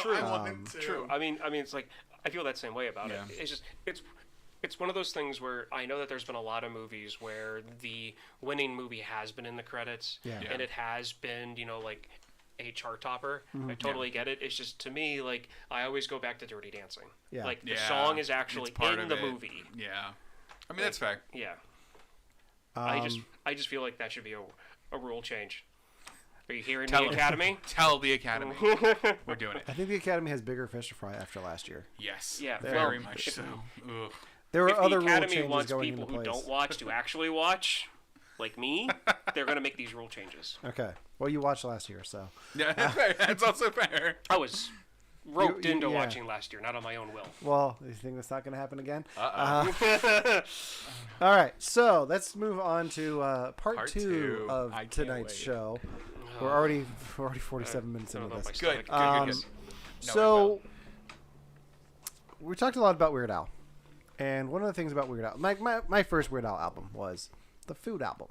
True. I want him to. True. I mean, it's like I feel that same way about it. It's just it's one of those things where I know that there's been a lot of movies where the winning movie has been in the credits, and it has been, like a chart topper. I totally get it. It's just, to me, like, I always go back to Dirty Dancing. Yeah. Like, the song is actually in the movie. Yeah. I mean, that's fair. Yeah. I just feel like that should be a rule change. Are you hearing me, Academy? Tell the Academy. We're doing it. I think the Academy has bigger fish to fry after last year. Yes. Yeah, Very much so. Ugh. There were other the rule Academy changes wants going people into who place. don't watch to actually watch, like me, they're going to make these rule changes. Okay. Well, you watched last year, so. Yeah, that's fair. That's also fair. I was roped into yeah. watching last year, not on my own will. Well, you think that's not going to happen again? Uh-oh. All right. So let's move on to part Part two two. of I can't tonight's wait. show. We're already 47 minutes into this. Good. No, so we talked a lot about Weird Al, and one of the things about Weird Al, my first Weird Al album was the Food album.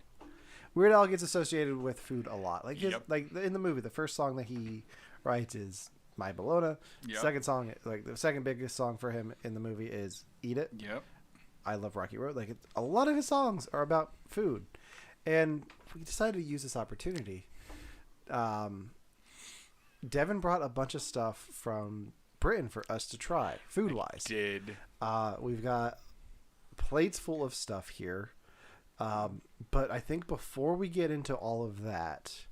Weird Al gets associated with food a lot. Like like in the movie, the first song that he writes is My Bologna. Yep. Second song, like the second biggest song for him in the movie is Eat It. Yep. I Love Rocky Road. Like a lot of his songs are about food, and we decided to use this opportunity. Devin brought a bunch of stuff from Britain for us to try, food-wise. Did. We've got plates full of stuff here, but I think before we get into all of that,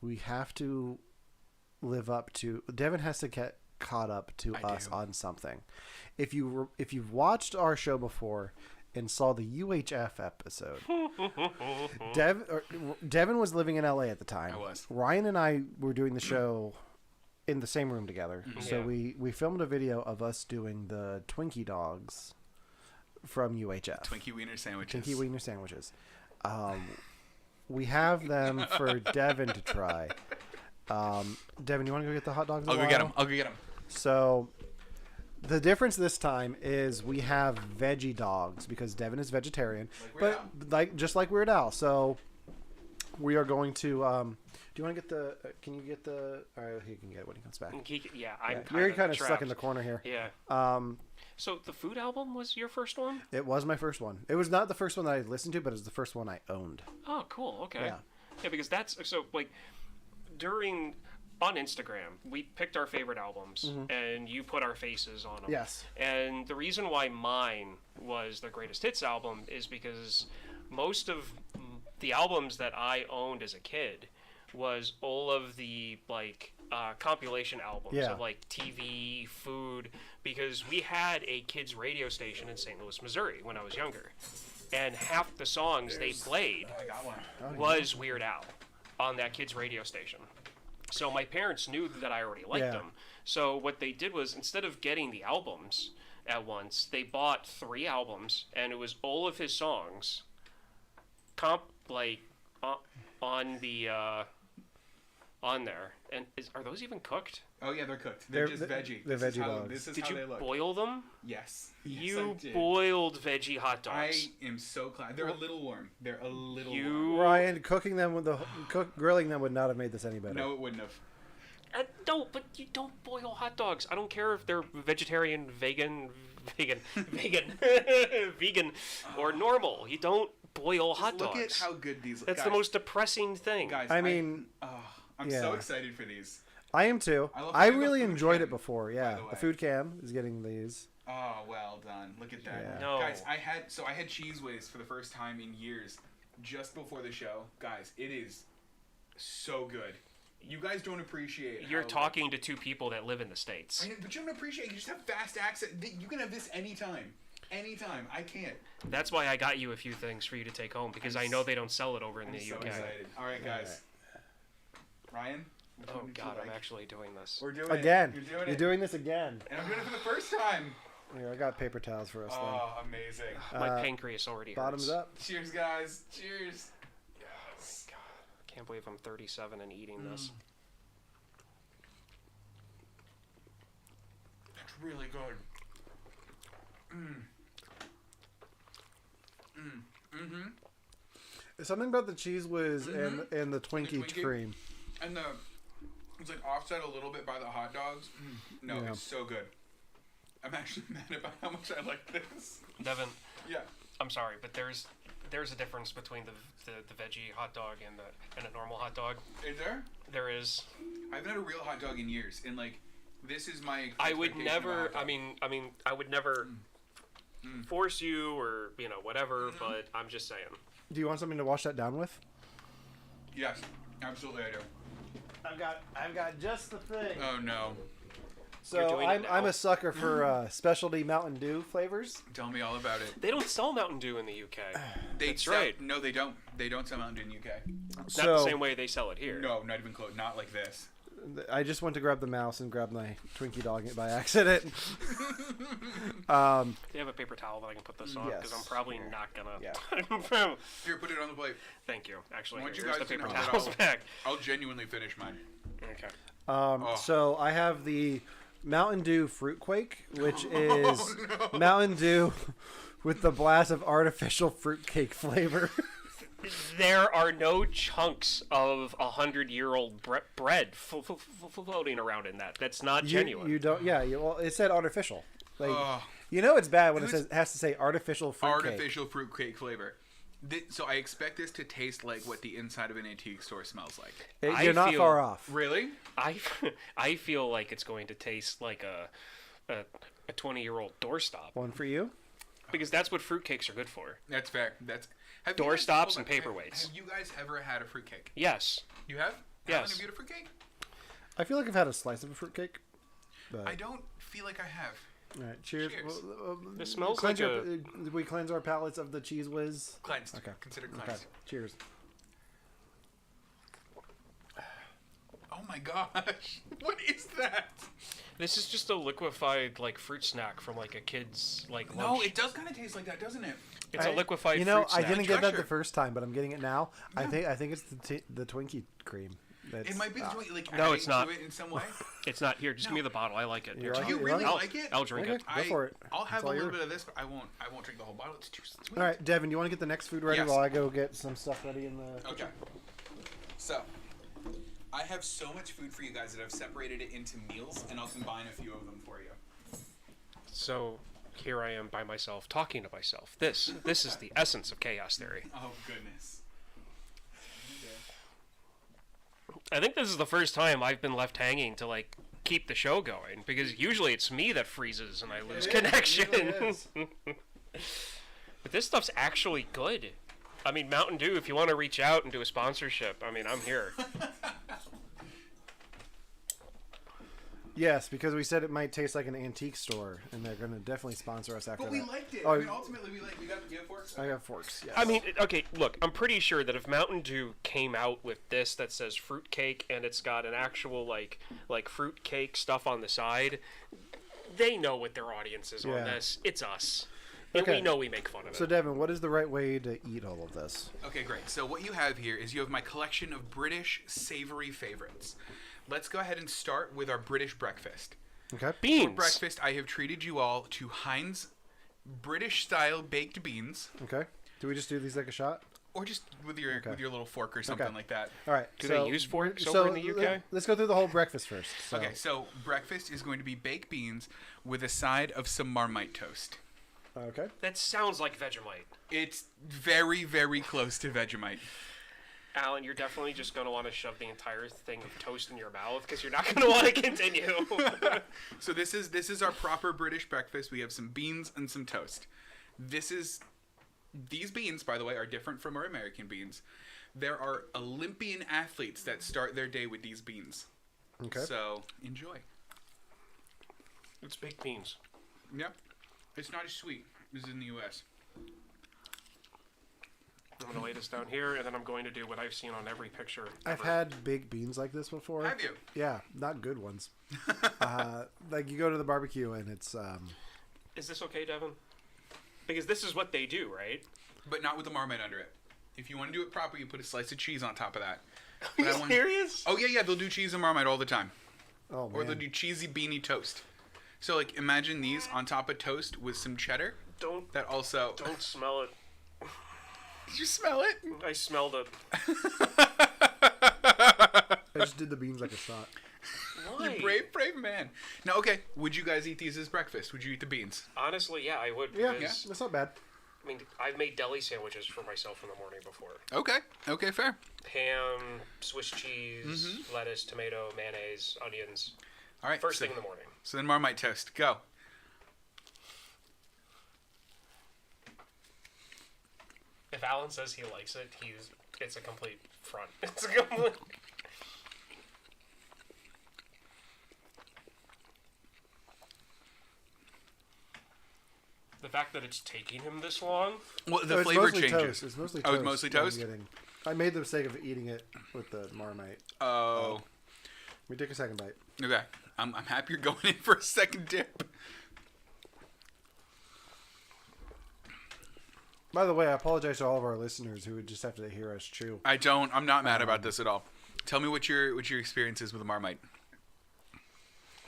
we have to live up to. Devin has to get caught up to us on something. If you've watched our show before and saw the UHF episode, Devin was living in LA at the time. I was. Ryan and I were doing the show in the same room together. So we filmed a video of us doing the Twinkie dogs from UHF. Twinkie wiener sandwiches. Twinkie wiener sandwiches. We have them for Devin to try. Devin, you want to go get the hot dogs? I'll go get them. So the difference this time is we have veggie dogs because Devin is vegetarian, just like Weird Al. So we are going to. Do you want to get the? Can you get the? All right, he can get it when he comes back. You're kind of stuck in the corner here. Yeah. So the Food album was your first one? It was my first one. It was not the first one that I listened to, but it was the first one I owned. Oh, cool. Okay. Yeah. Yeah, because that's so like on Instagram, we picked our favorite albums, and you put our faces on them. Yes. And the reason why mine was the greatest hits album is because most of the albums that I owned as a kid was all of the compilation albums of like TV, food, because we had a kids radio station in St. Louis, Missouri when I was younger, and half the songs they played was Weird Al on that kids radio station. So my parents knew that I already liked them. So what they did was, instead of getting the albums at once, they bought 3 albums, and it was all of his songs on there. And are those even cooked? Oh yeah, they're cooked. They're just veggie. They're veggie dogs. This is did how you they look. boil them? Yes. You boiled veggie hot dogs. I am so glad. They're a little warm. They're a little warm. Ryan, grilling them would not have made this any better. No, it wouldn't have. No, but you don't boil hot dogs. I don't care if they're vegetarian, vegan, or normal. You don't boil hot dogs. Look at how good these look. That's the most depressing thing. Guys, I'm so excited for these. I am too. I really enjoyed it before. Yeah, the food cam is getting these. Oh, well done. Look at that. Yeah. No. Guys, I had Cheese Whiz for the first time in years just before the show. Guys, it is so good. You guys don't appreciate You're talking to 2 people that live in the States. I know, but you don't appreciate it. You just have fast access. You can have this anytime. Anytime. I can't. That's why I got you a few things for you to take home, because I know they don't sell it over in the so UK. Excited. All right, guys. Ryan? Oh, God, I'm actually doing this. We're doing Again. it. You're doing this again. And I'm doing it for the first time. Here, I got paper towels for us then. Oh, amazing. My pancreas already hurts. Bottoms up. Cheers, guys. Cheers. Yes. God, I can't believe I'm 37 and eating this. It's really good. There's something about the Cheese Whiz and the Twinkie cream. And it's like offset a little bit by the hot dogs. No, it's so good. I'm actually mad about how much I like this. Devin. Yeah. I'm sorry, but there's a difference between the veggie hot dog and a normal hot dog. Is there? There is. I haven't had a real hot dog in years, and this is my. I would never. I mean, I would never force you or whatever. But I'm just saying. Do you want something to wash that down with? Yes, absolutely I do. I've got just the thing. Oh no. So I'm a sucker for specialty Mountain Dew flavors. Tell me all about it. They don't sell Mountain Dew in the UK. That's right. No, they don't. They don't sell Mountain Dew in the UK. Not the same way they sell it here. No, not even close. Not like this. I just went to grab the mouse and grabbed my Twinkie dog by accident. Do you have a paper towel that I can put this on? Because I'm probably not gonna. Yeah. Here, put it on the plate. Thank you. Actually, Once you here's guys the paper know that, towels back. I'll genuinely finish mine. Okay. So I have the Mountain Dew Fruit Quake, which is Mountain Dew with the blast of artificial fruitcake flavor. There are no chunks of 100-year-old bread floating around in that. That's not genuine. You don't. Yeah. Well, it said artificial. Like, you know, it's bad when it has to say artificial fruitcake. Artificial fruitcake flavor. So I expect this to taste like what the inside of an antique store smells like. You're not far off. Really? I feel like it's going to taste like a 20-year-old doorstop. One for you. Because that's what fruitcakes are good for. That's fair. Doorstops and paperweights. Have you guys ever had a fruitcake? Yes. You have? Yes. Have you had a fruitcake? I feel like I've had a slice of a fruitcake. But... I don't feel like I have. All right, cheers. It smells like we cleanse our palates of the Cheese Whiz. Cleansed. Okay. Considered cleansed. Okay. Cheers. Oh my gosh. What is that? This is just a liquefied fruit snack from a kid's lunch. No, it does kind of taste like that, doesn't it? It's a liquefied fruit I snack. didn't get that the first time, but I'm getting it now. Yeah. I think it's the Twinkie cream. It might be the Twinkie. No, it's not. To it in some way. It's not. Here, just give me the bottle. I like it. Do you really like it? I'll drink it. Go for it. I'll have a little bit of this, but I won't drink the whole bottle. It's too sweet. All right, Devin, do you want to get the next food ready while I go get some stuff ready in the kitchen? Okay. So, I have so much food for you guys that I've separated it into meals, and I'll combine a few of them for you. So, here I am by myself, talking to myself. This is the essence of chaos theory. Oh, goodness. I think this is the first time I've been left hanging to keep the show going, because usually it's me that freezes and I lose connection. But this stuff's actually good. I mean, Mountain Dew, if you want to reach out and do a sponsorship, I mean, I'm here. Yes, because we said it might taste like an antique store, and they're going to definitely sponsor us after that. But we liked it. Oh, I mean, ultimately, you have forks? I got forks, yes. I mean, okay, look, I'm pretty sure that if Mountain Dew came out with this that says fruitcake and it's got an actual, fruitcake stuff on the side, they know what their audience is on this. It's us. And we know we make fun of it. So, Devin, what is the right way to eat all of this? Okay, great. So what you have here is you have my collection of British savory favorites. Let's go ahead and start with our British breakfast. Okay. Beans. For breakfast, I have treated you all to Heinz British-style baked beans. Okay. Do we just do these like a shot? Or just with your little fork or something like that. All right. Do they use forks over in the UK? Let's go through the whole breakfast first. So. Okay, so breakfast is going to be baked beans with a side of some Marmite toast. Okay. That sounds like Vegemite. It's very, very close to Vegemite. Alan, you're definitely just going to want to shove the entire thing of toast in your mouth because you're not going to want to continue. So this is our proper British breakfast. We have some beans and some toast. These beans, by the way, are different from our American beans. There are Olympian athletes that start their day with these beans. Okay. So enjoy. It's baked beans. Yep. It's not as sweet as in the U.S. I'm going to lay this down here, and then I'm going to do what I've seen on every picture. I've had baked beans like this before. Have you? Yeah, not good ones. You go to the barbecue and it's... Is this okay, Devin? Because this is what they do, right? But not with the Marmite under it. If you want to do it proper, you put a slice of cheese on top of that. Are you serious? Oh, yeah, they'll do cheese and Marmite all the time. Oh, man. Or they'll do cheesy beanie toast. So, imagine these on top of toast with some cheddar. Don't smell it. Did you smell it? I smelled it. I just did the beans like a shot. Why? You brave man. Now, okay, would you guys eat these as breakfast? Would you eat the beans? Honestly, yeah, I would. Yeah, that's not bad. I mean, I've made deli sandwiches for myself in the morning before. Okay, fair. Ham, Swiss cheese, lettuce, tomato, mayonnaise, onions. All right. First thing in the morning. So then Marmite toast. Go. If Alan says he likes it, it's a complete front. It's a complete... The fact that it's taking him this long. Well, the flavor changes. Toast. It's mostly toast. Oh, it's mostly toast? I made the mistake of eating it with the Marmite. Oh. We take a second bite. Okay. I'm happy you're going in for a second dip. By the way, I apologize to all of our listeners who would just have to hear us chew. I'm not mad about this at all. Tell me what your experience is with the Marmite.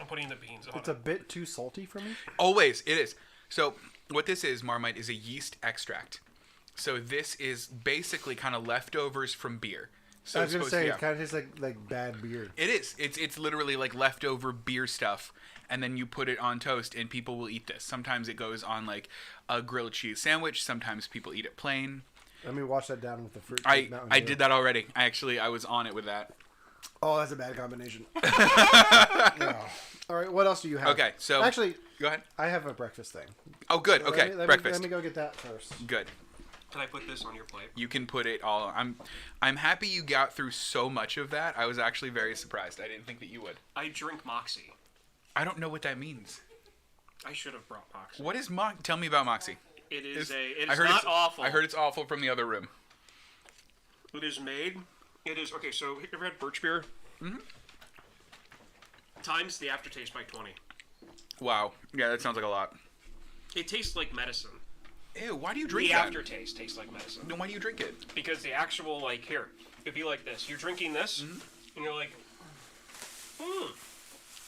I'm putting the beans on It's a bit too salty for me. Always. It is. So what this is, Marmite, is a yeast extract. So this is basically kind of leftovers from beer. So I was going to say, it kind of tastes like bad beer. It is. It's literally like leftover beer stuff, and then you put it on toast, and people will eat this. Sometimes it goes on like a grilled cheese sandwich. Sometimes people eat it plain. Let me wash that down with the fruit. I did that already. I was on it with that. Oh, that's a bad combination. Yeah. All right, what else do you have? Okay, so... Actually, go ahead. I have a breakfast thing. Oh, good. Okay, breakfast. Let me go get that first. Good. Can I put this on your plate? You can put it all... I'm happy you got through so much of that. I was actually very surprised. I didn't think that you would. I drink Moxie. I don't know what that means. I should have brought Moxie. What is Moxie? Tell me about Moxie. It is not awful. I heard it's awful from the other room. It is made... It is... Okay, so have you ever had birch beer? Mm-hmm. Times the aftertaste by 20. Wow. Yeah, that sounds like a lot. It tastes like medicine. Ew, why do you drink the that? The aftertaste tastes like medicine. Then why do you drink it? Because the actual, like, here, it'd be like this. You're drinking this, and you're like,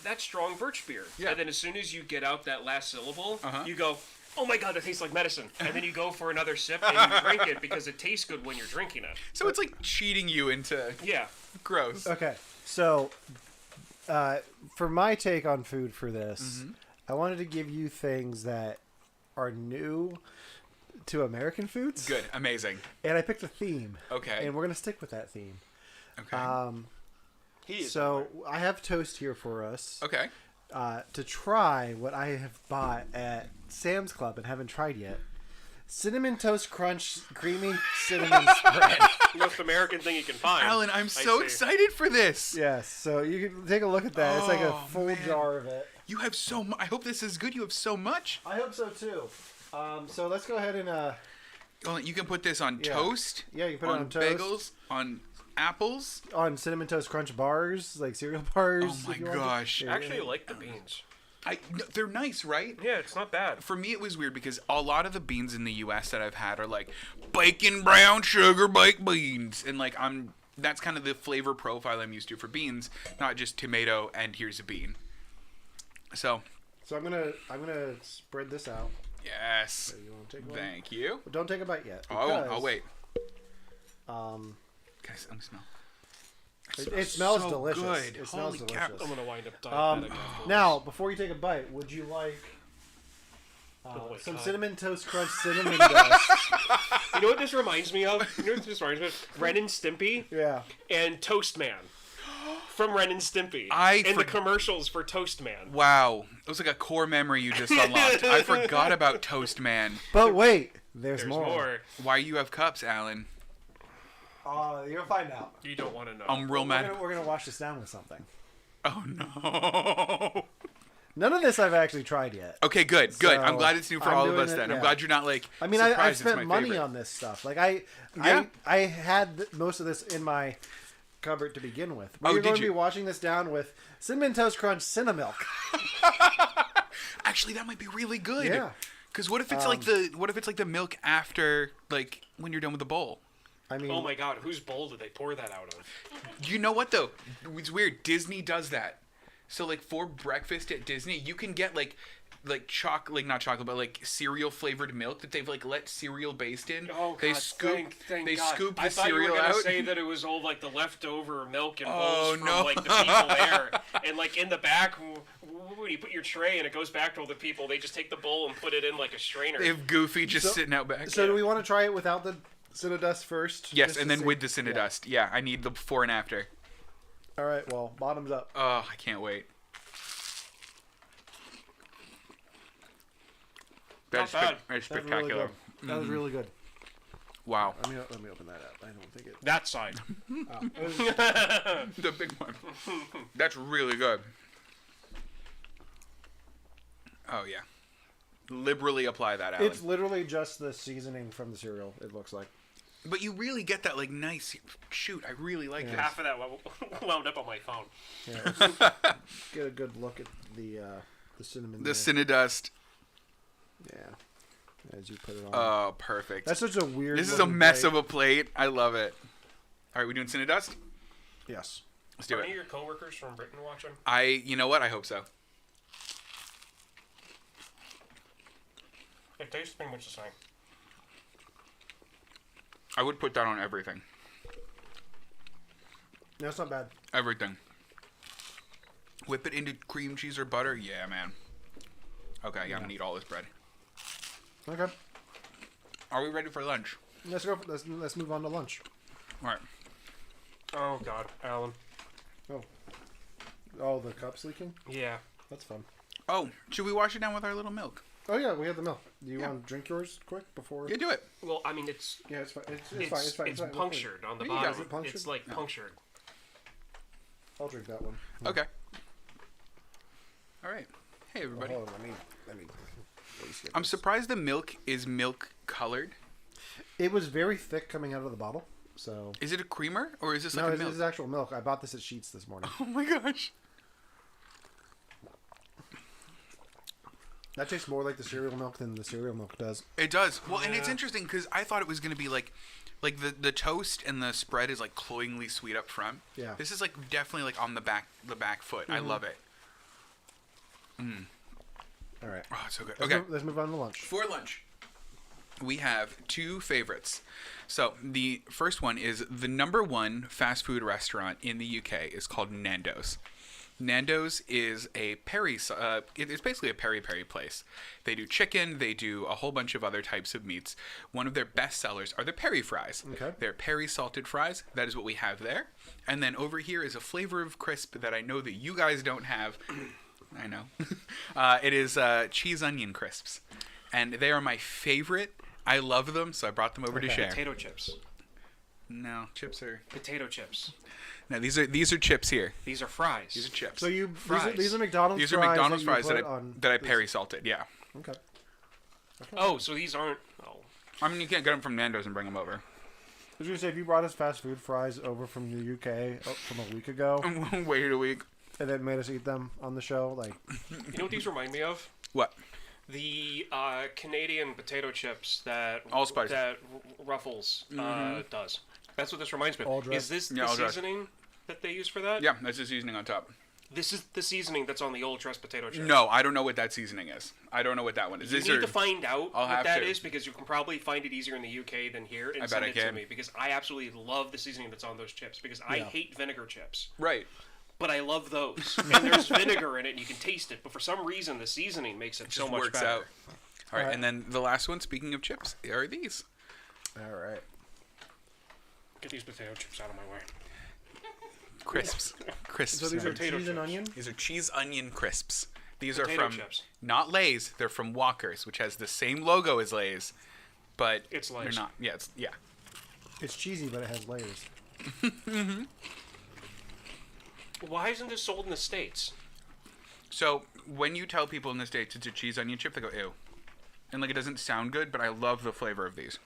that's strong birch beer. Yeah. And then as soon as you get out that last syllable, you go, oh my god, that tastes like medicine. And then you go for another sip, and you drink it because it tastes good when you're drinking it. So it's like cheating you into... Yeah. Gross. Okay, so... for my take on food for this, I wanted to give you things that are new to American foods. Good, amazing. And I picked a theme. Okay. And we're going to stick with that theme. Okay. So I have toast here for us. Okay. To try what I have bought at Sam's Club and haven't tried yet. Cinnamon Toast Crunch Creamy Cinnamon Spread. Most American thing you can find. Alan, I'm so excited for this. Yes, so you can take a look at that. It's like a full jar of it. You have so much. I hope this is good. You have so much. I hope so too. So let's go ahead and... Alan, you can put this on toast. Yeah, you can put it on toast. Bagels, on apples. On Cinnamon Toast Crunch bars, like cereal bars. Oh my gosh. I actually like the beans. They're nice, right? Yeah, it's not bad. For me, it was weird because a lot of the beans in the U.S. that I've had are like bacon, brown sugar, baked beans, and like that's kind of the flavor profile I'm used to for beans, not just tomato and here's a bean. So I'm gonna spread this out. Yes. So you want to take one? Thank you. But don't take a bite yet. I'll wait. Guys, let me smell. It smells so delicious. good. It smells Holy delicious. I'm gonna wind up diabetic. Now, before you take a bite, would you like some Cinnamon Toast Crunch cinnamon dust? You know what this reminds me of? Ren and Stimpy. Yeah. And Toast Man. From Ren and Stimpy. The commercials for Toast Man. Wow. It was like a core memory you just unlocked. I forgot about Toast Man. But wait, there's more. Why you have cups, Alan? You'll find out. You don't want to know. I'm real mad. We're gonna wash this down with something. Oh no. None of this I've actually tried yet. Okay, good. I'm glad it's new for all of us then. I'm glad you're not like. I mean, I spent money on this stuff. Like I had most of this in my cupboard to begin with. We're going to be washing this down with Cinnamon Toast Crunch Cinnamilk. Actually, that might be really good. Yeah. Because what if it's like the milk after like when you're done with the bowl? I mean, oh my god, whose bowl did they pour that out of? You know what though? It's weird. Disney does that. So like for breakfast at Disney, you can get like not chocolate, but like cereal flavored milk that they've like let cereal based in. Oh god, they scoop the I thought cereal you were gonna out. say that it was all like the leftover milk and Oh, bowls from no. like the people there, and like in the back when you put your tray and it goes back to all the people, they just take the bowl and put it in like a strainer. They have Goofy just sitting out back. So do we want to try it without the Cinnadust first? Yes, and then with the Cinnadust. Yeah, I need the before and after. All right, well, bottoms up. Oh, I can't wait. That's Not bad. That's spectacular. That was really good. Wow. Let me open that up. I don't think it. That side. The big one. That's really good. Oh, yeah. Liberally apply that, Alan. It's literally just the seasoning from the cereal. It looks like. But you really get that, like, nice... Shoot, I really like this. Half of that wound up on my phone. Yeah, get a good look at the cinnamon. The Cinnadust. Yeah. As you put it on. Oh, perfect. That's such a weird. This is a mess of a plate. I love it. All right, we doing Cinnadust? Yes. Let's do Are any it. of your coworkers from Britain watching? You know what? I hope so. It tastes pretty much the same. I would put that on everything. That's not bad. Everything. Whip it into cream cheese or butter. Yeah, man. Okay, yeah, I'm gonna eat all this bread. Okay. Are we ready for lunch? Let's go. Let's move on to lunch. All right. Oh God, Alan. Oh, the cup's leaking. Yeah. That's fun. Oh, should we wash it down with our little milk? Oh yeah, we have the milk. Do you want to drink yours quick before? Yeah, do it. Well, I mean, it's Yeah, it's fine. It's fine. it's punctured on the Yeah, you bottom. got it punctured? It's like punctured. I'll drink that one. Okay. All right. Hey, everybody. Hold on, let me. I'm surprised the milk is milk colored. It was very thick coming out of the bottle. So. Is it a creamer or is this No, like a this milk? is actual milk. I bought this at Sheetz this morning. Oh my gosh. That tastes more like the cereal milk than the cereal milk does. It does. Well, and it's Yeah. interesting because I thought it was going to be like the toast and the spread is like cloyingly sweet up front. Yeah. This is like definitely like on the back foot. I love it. All right. Oh, it's so good. Let's Okay. let's move on to lunch. For lunch, we have two favorites. So the first one is the number one fast food restaurant in the UK is called Nando's. Nando's is a it's basically a peri-peri place. They do chicken, they do a whole bunch of other types of meats. One of their best sellers are their peri fries. Okay. They're peri salted fries. That is what we have there. And then over here is a flavor of crisp that I know that you guys don't have. I know. It is cheese onion crisps. And they are my favorite. I love them, so I brought them over to share. Potato chips. No, chips are... Potato chips. No, these are chips here. These are fries. These are chips. So Fries. these are McDonald's. These are fries McDonald's that you fries that put I on this- peri salted. Yeah. Okay. Oh, so these aren't. Oh. I mean, you can't get them from Nando's and bring them over. I was gonna say, if you brought us fast food fries over from the UK from a week ago, Waited a week. and then made us eat them on the show, like You know what these remind me of? What? The Canadian potato chips that Allspice. that Ruffles does. That's what this reminds me All of. dressed. Is this Yeah, the all dressed. seasoning that they use for that? Yeah, that's the seasoning on top. This is the seasoning that's on the old dressed potato chip. No, I don't know what that seasoning is. I don't know what that one is. You These need are- to find out I'll what have that to. is because you can probably find it easier in the UK than here and I bet send I it to can. me because I absolutely love the seasoning that's on those chips because I Yeah. hate vinegar chips. Right. But I love those. And there's vinegar in it and you can taste it. But for some reason the seasoning makes it so Just much works better. out. All right, Alright. and then the last one, speaking of chips, are these. all right. Get these potato chips out of my way. Crisps. Crisps. So these are Potato cheese and chips. onion. These are cheese onion crisps. These Potato are from chips. not Lay's. They're from Walker's, which has the same logo as Lay's, but It's Lay's. they're not. Yeah, yeah. It's cheesy, but it has layers. Why isn't this sold in the States? So when you tell people in the States it's a cheese onion chip, they go ew, and like it doesn't sound good. But I love the flavor of these.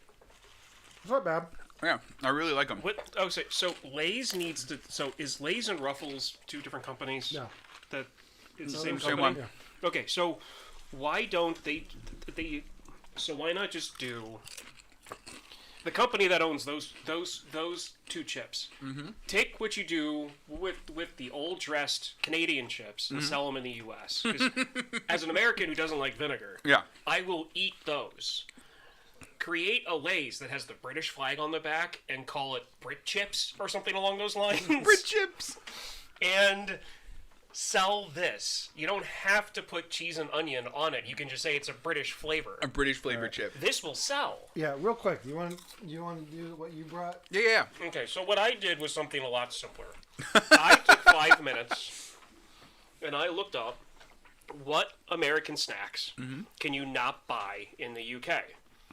It's not bad. Yeah, I really like them. What? Oh, so Lay's needs to. So is Lay's and Ruffles two different companies? No. That it's the No, same they're Same company. one. Okay, so why don't they? So why not just do the company that owns those two chips? Mm-hmm. Take what you do with the old dressed Canadian chips and sell them in the U.S. 'Cause as an American who doesn't like vinegar, Yeah. I will eat those. Create a Lay's that has the British flag on the back and call it Brit Chips or something along those lines. Brit chips. And sell this. You don't have to put cheese and onion on it. You can just say it's a British flavor. A British flavored chip. This will sell. Yeah, real quick. Do you want to do what you brought? Yeah. Okay, so what I did was something a lot simpler. I took 5 minutes and I looked up what American snacks can you not buy in the UK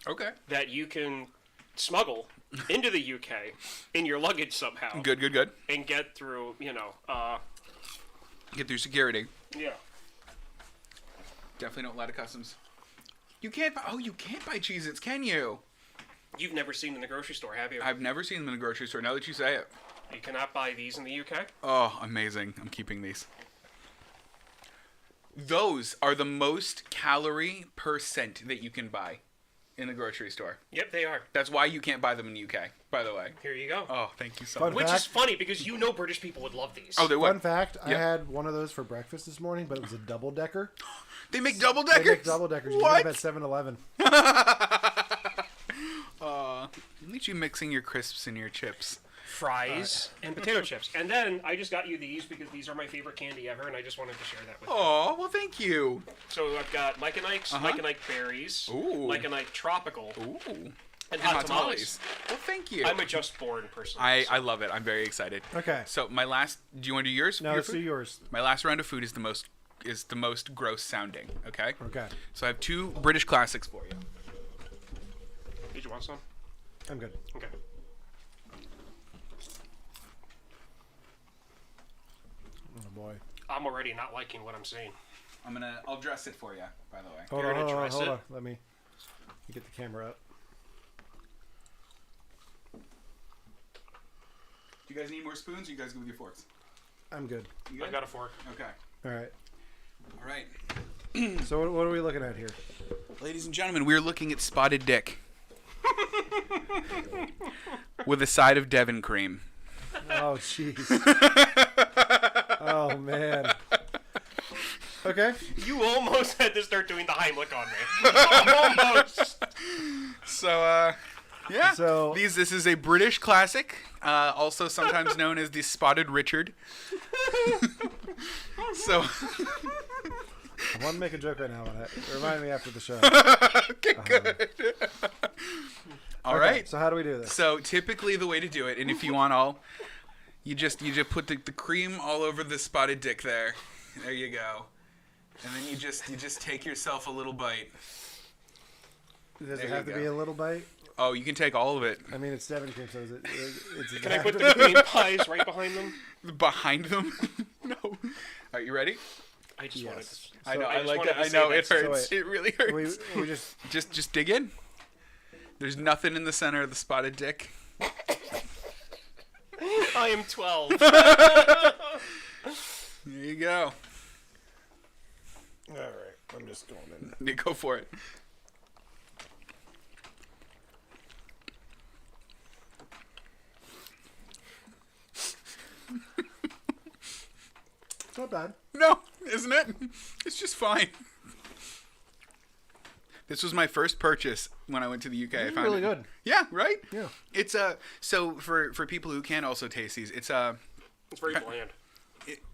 Okay. that you can smuggle into the UK in your luggage somehow. Good. And get through, Get through security. yeah. Definitely don't lie to customs. You can't buy Cheez-Its, can you? You've never seen them in the grocery store, have you? I've never seen them in the grocery store, now that you say it. You cannot buy these in the UK? Oh, amazing. I'm keeping these. Those are the most calorie percent that you can buy in the grocery store. Yep, they are. That's why you can't buy them in the UK, by the way. Here you go. Oh, thank you so Fun much. Which is funny because British people would love these. Oh, they Fun would. fact, I Yep. had one of those for breakfast this morning, but it was a double-decker. They make double deckers. They make double-deckers. You can What? get them at 7-Eleven. At least you mixing your crisps and your chips. Fries and potato chips. And then I just got you these because these are my favorite candy ever, and I just wanted to share that with you. Oh, well, thank you. So I've got Mike and Ike's, Mike and Ike Berries, Ooh. Mike and Ike Tropical, Ooh. and Hot Tamales. Well, thank you. I'm a just born person. I love it. I'm very excited. Okay. So my last. Do you want to do yours? No, Your let's do food? yours. My last round of food is the most gross sounding. Okay. Okay. So I have 2 British classics for you. Did you want some? I'm good. Okay. Oh, boy. I'm already not liking what I'm seeing. I'll dress it for you, by the way. Hold You're on, gonna hold on, dress hold it? on. Let me get the camera up. Do you guys need more spoons? Or you guys go with your forks? I'm good. You good? I've got a fork. Okay. All right. All right. So what are we looking at here? Ladies and gentlemen, we're looking at spotted dick. With a side of Devon cream. Oh, jeez. Oh, man. Okay. You almost had to start doing the Heimlich on me. Almost. So, yeah. So- This is a British classic, also sometimes known as the Spotted Richard. So, I want to make a joke right now on it. Remind me after the show. okay, good. All Okay, right. So how do we do this? So typically the way to do it, and if you want you just put the cream all over the spotted dick there. There you go. And then you just take yourself a little bite. Does there it you have to go. be a little bite? Oh, you can take all of it. I mean, it's Devon cream, so it's Can I put the cream pies right behind them? Behind them? No. Are you ready? I just wanted to. Yes. I know. I I just like wanted it. to I say know that it so hurts. wait. It really hurts. we just Just dig in. There's nothing in the center of the spotted dick. I am 12. There you go. all right. I'm just going in. You go for it. It's not bad. No, isn't it? It's just fine. This was my first purchase when I went to the UK. I It's found really it. good. Yeah, right? Yeah. It's so for people who can also taste these, it's It's very bland.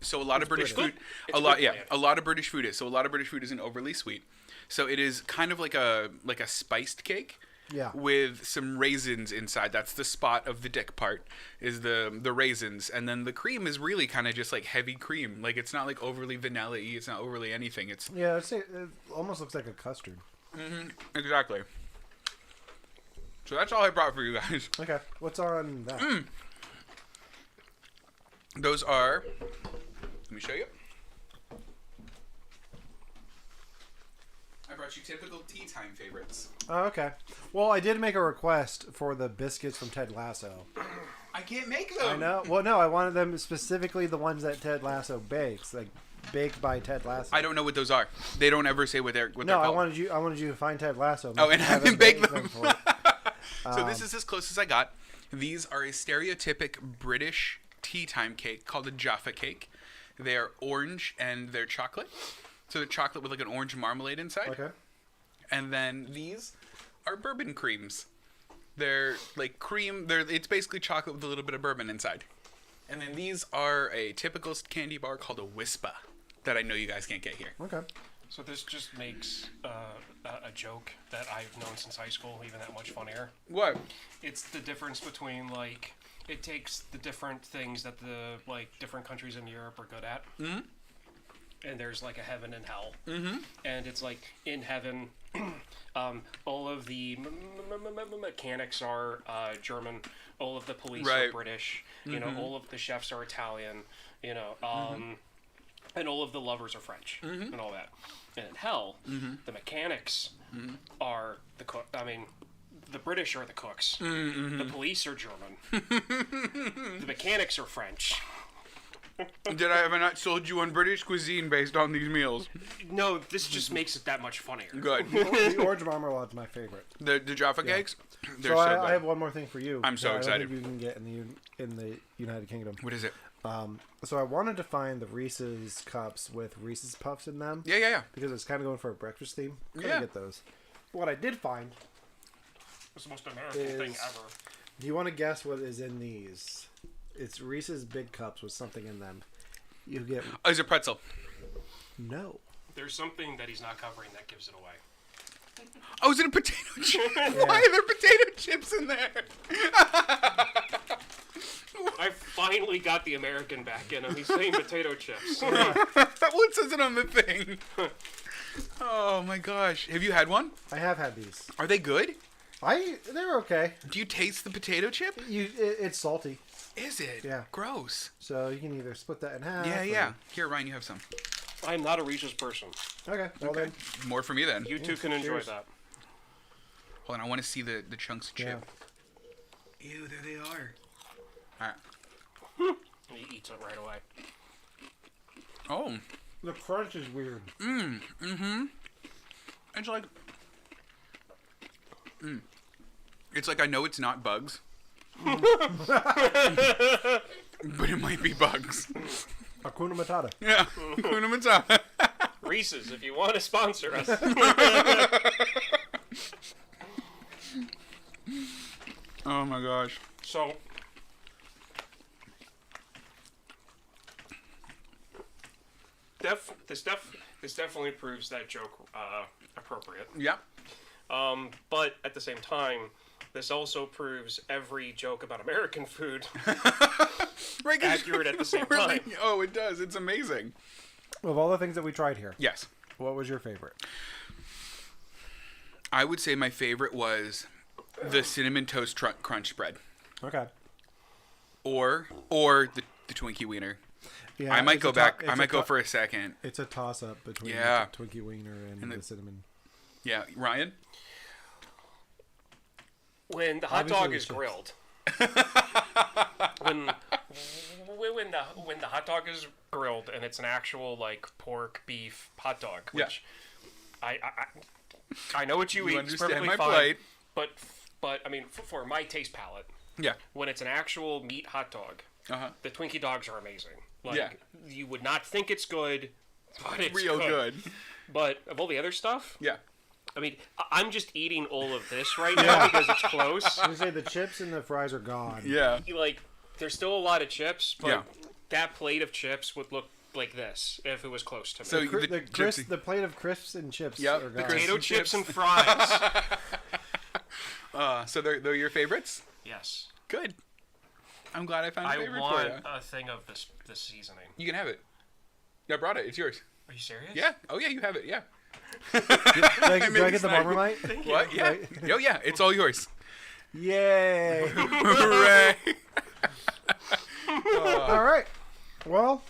so a lot of British British. food, It's a lot good yeah, bland. a lot of British food is. So a lot of British food isn't overly sweet. So it is kind of like a spiced cake. Yeah. With some raisins inside. That's the spot of the dick part, is the raisins. And then the cream is really kind of just like heavy cream. Like it's not like overly vanilla-y. It's not overly anything. It's Yeah, I'd say it almost looks like a custard. exactly. So that's all I brought for you guys. Okay. What's on that? Those are, let me show you. I brought you typical tea time favorites. Oh, okay. Well, I did make a request for the biscuits from Ted Lasso. I can't make them. I know. Well, no, I wanted them specifically the ones that Ted Lasso bakes, like baked by Ted Lasso. I don't know what those are. They don't ever say what they're No, they're I called. wanted you to find Ted Lasso. Oh, and have him bake them. for it. So this is as close as I got. These are a stereotypic British tea time cake called a Jaffa cake. They are orange and they're chocolate. So they're chocolate with like an orange marmalade inside. Okay. And then these are bourbon creams. They're like cream. It's basically chocolate with a little bit of bourbon inside. And then these are a typical candy bar called a Wispa that I know you guys can't get here. Okay. So this just makes a joke that I've known since high school even that much funnier. What? It's the difference between like it takes the different things that the like different countries in Europe are good at. And there's like a heaven and hell. And it's like in heaven, All of the mechanics are German. All of the police Right. are British. You know, all of the chefs are Italian. You know, and all of the lovers are French and all that. And in Hell, the mechanics are the cook. I mean, the British are the cooks. The police are German. The mechanics are French. Have I not sold you on British cuisine based on these meals? No, this just makes it that much funnier. Good. The orange marmalade's my favorite. The Jaffa cakes? They're So so good. I have one more thing for you. I'm so that I excited. don't think you can get in the United Kingdom. What is it? So I wanted to find the Reese's cups with Reese's Puffs in them. Yeah. Because it's kind of going for a breakfast theme. Couldn't Yeah. get those. What I did find It's the most American thing ever. Do you want to guess what is in these? It's Reese's Big Cups with something in them. You get Oh, is it pretzel? no. There's something that he's not covering that gives it away. Oh, is it a potato chip? Why are there potato chips in there? I finally got the American back in him. He's saying potato chips. What says it on the thing? Oh my gosh. Have you had one? I have had these. Are they good? They're okay. Do you taste the potato chip? It's salty, Is it? Yeah. Gross. so you can either split that in half. Yeah. Here, Ryan, you have some. I'm not a Reese's person. Okay. Well Okay. then. More for me then. You two can enjoy cheers. that. Hold on, I want to see the chunks of Yeah. chip. Ew, there they are. Alright. He eats it right away. Oh. The crunch is weird. It's like... It's like I know it's not bugs. But it might be bugs. Hakuna Matata. Yeah. Hakuna Matata. Reese's, if you want to sponsor us. Oh my gosh. So, this definitely proves that joke appropriate. Yeah. But at the same time, this also proves every joke about American food Right, 'cause accurate at the same really- time. Oh, it does. It's amazing. Of all the things that we tried here, Yes. what was your favorite? I would say my favorite was the cinnamon toast crunch spread, Okay. or the Twinkie wiener. Yeah, I might it's go a back. it's I a might go to- for a second. It's a toss up between Yeah. the Twinkie Wiener and the cinnamon. Yeah, Ryan. When the hot Obviously dog the is chips. grilled, when the hot dog is grilled and it's an actual like pork beef hot dog, which I know what you eat. It's understand perfectly my fine, plight. But I mean for my taste palate, Yeah. when it's an actual meat hot dog, The Twinkie dogs are amazing. Like Yeah. you would not think it's good, but it's real good. But of all the other stuff, Yeah. I mean, I'm just eating all of this right now because it's close. I was gonna say the chips and the fries are gone. Yeah. Like, there's still a lot of chips, but Yeah. that plate of chips would look like this if it was close to me. So The plate of crisps and chips Yep, are the gone. crisps. Potato and chips chips. and fries. So they're your favorites? Yes. Good. I'm glad I found a I favorite want for you. a thing of this seasoning. You can have it. I brought it. It's yours. Are you serious? Yeah. Oh yeah, you have it. Yeah. Do I get the Snipe. Marmite? What? Yeah. Oh yeah, it's all yours. Yay! Hooray! All right. Well,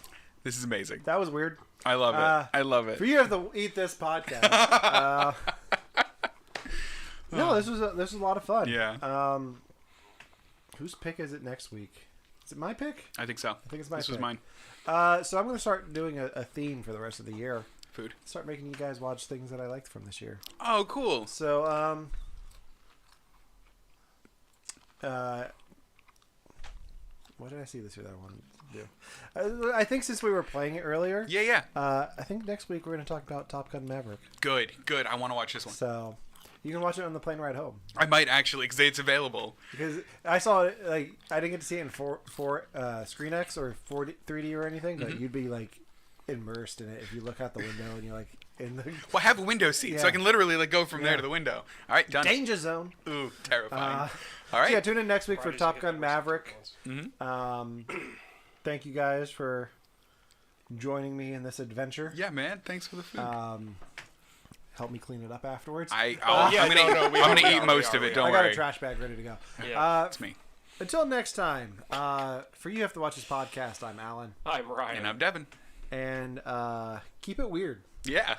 This is amazing. that was weird. I love it. I love it. For you to have to eat this podcast. No, this was a lot of fun. Yeah. Whose pick is it next week? Is it my pick? I think so. I think it's my This was pick. mine. So I'm going to start doing a theme for the rest of the year. Food. Start making you guys watch things that I liked from this year. Oh, cool. So, what did I see this year that I wanted to do? I think since we were playing it earlier, Yeah. I think next week we're going to talk about Top Gun Maverick. Good. I want to watch this one. So, you can watch it on the plane ride home. I might actually, because it's available. Because I saw it, like, I didn't get to see it in Screen X or 3D or anything, but you'd be, like, immersed in it if you look out the window and you're, like, in the Well, I have a window seat, so I Yeah. can literally like go from there Yeah. to the window. All right, done. danger zone. Ooh, terrifying. So All right. yeah, tune in next week for Fridays Top get Gun those Maverick. ones. Thank you guys for joining me in this adventure. Yeah, man. Thanks for the food. help me clean it up afterwards. I'm gonna eat most of it. Don't I got worry. a trash bag ready to go. Yeah. It's me. Until next time, for You Have to Watch This podcast, I'm Alan. I'm Ryan. And I'm Devin. And keep it weird. Yeah.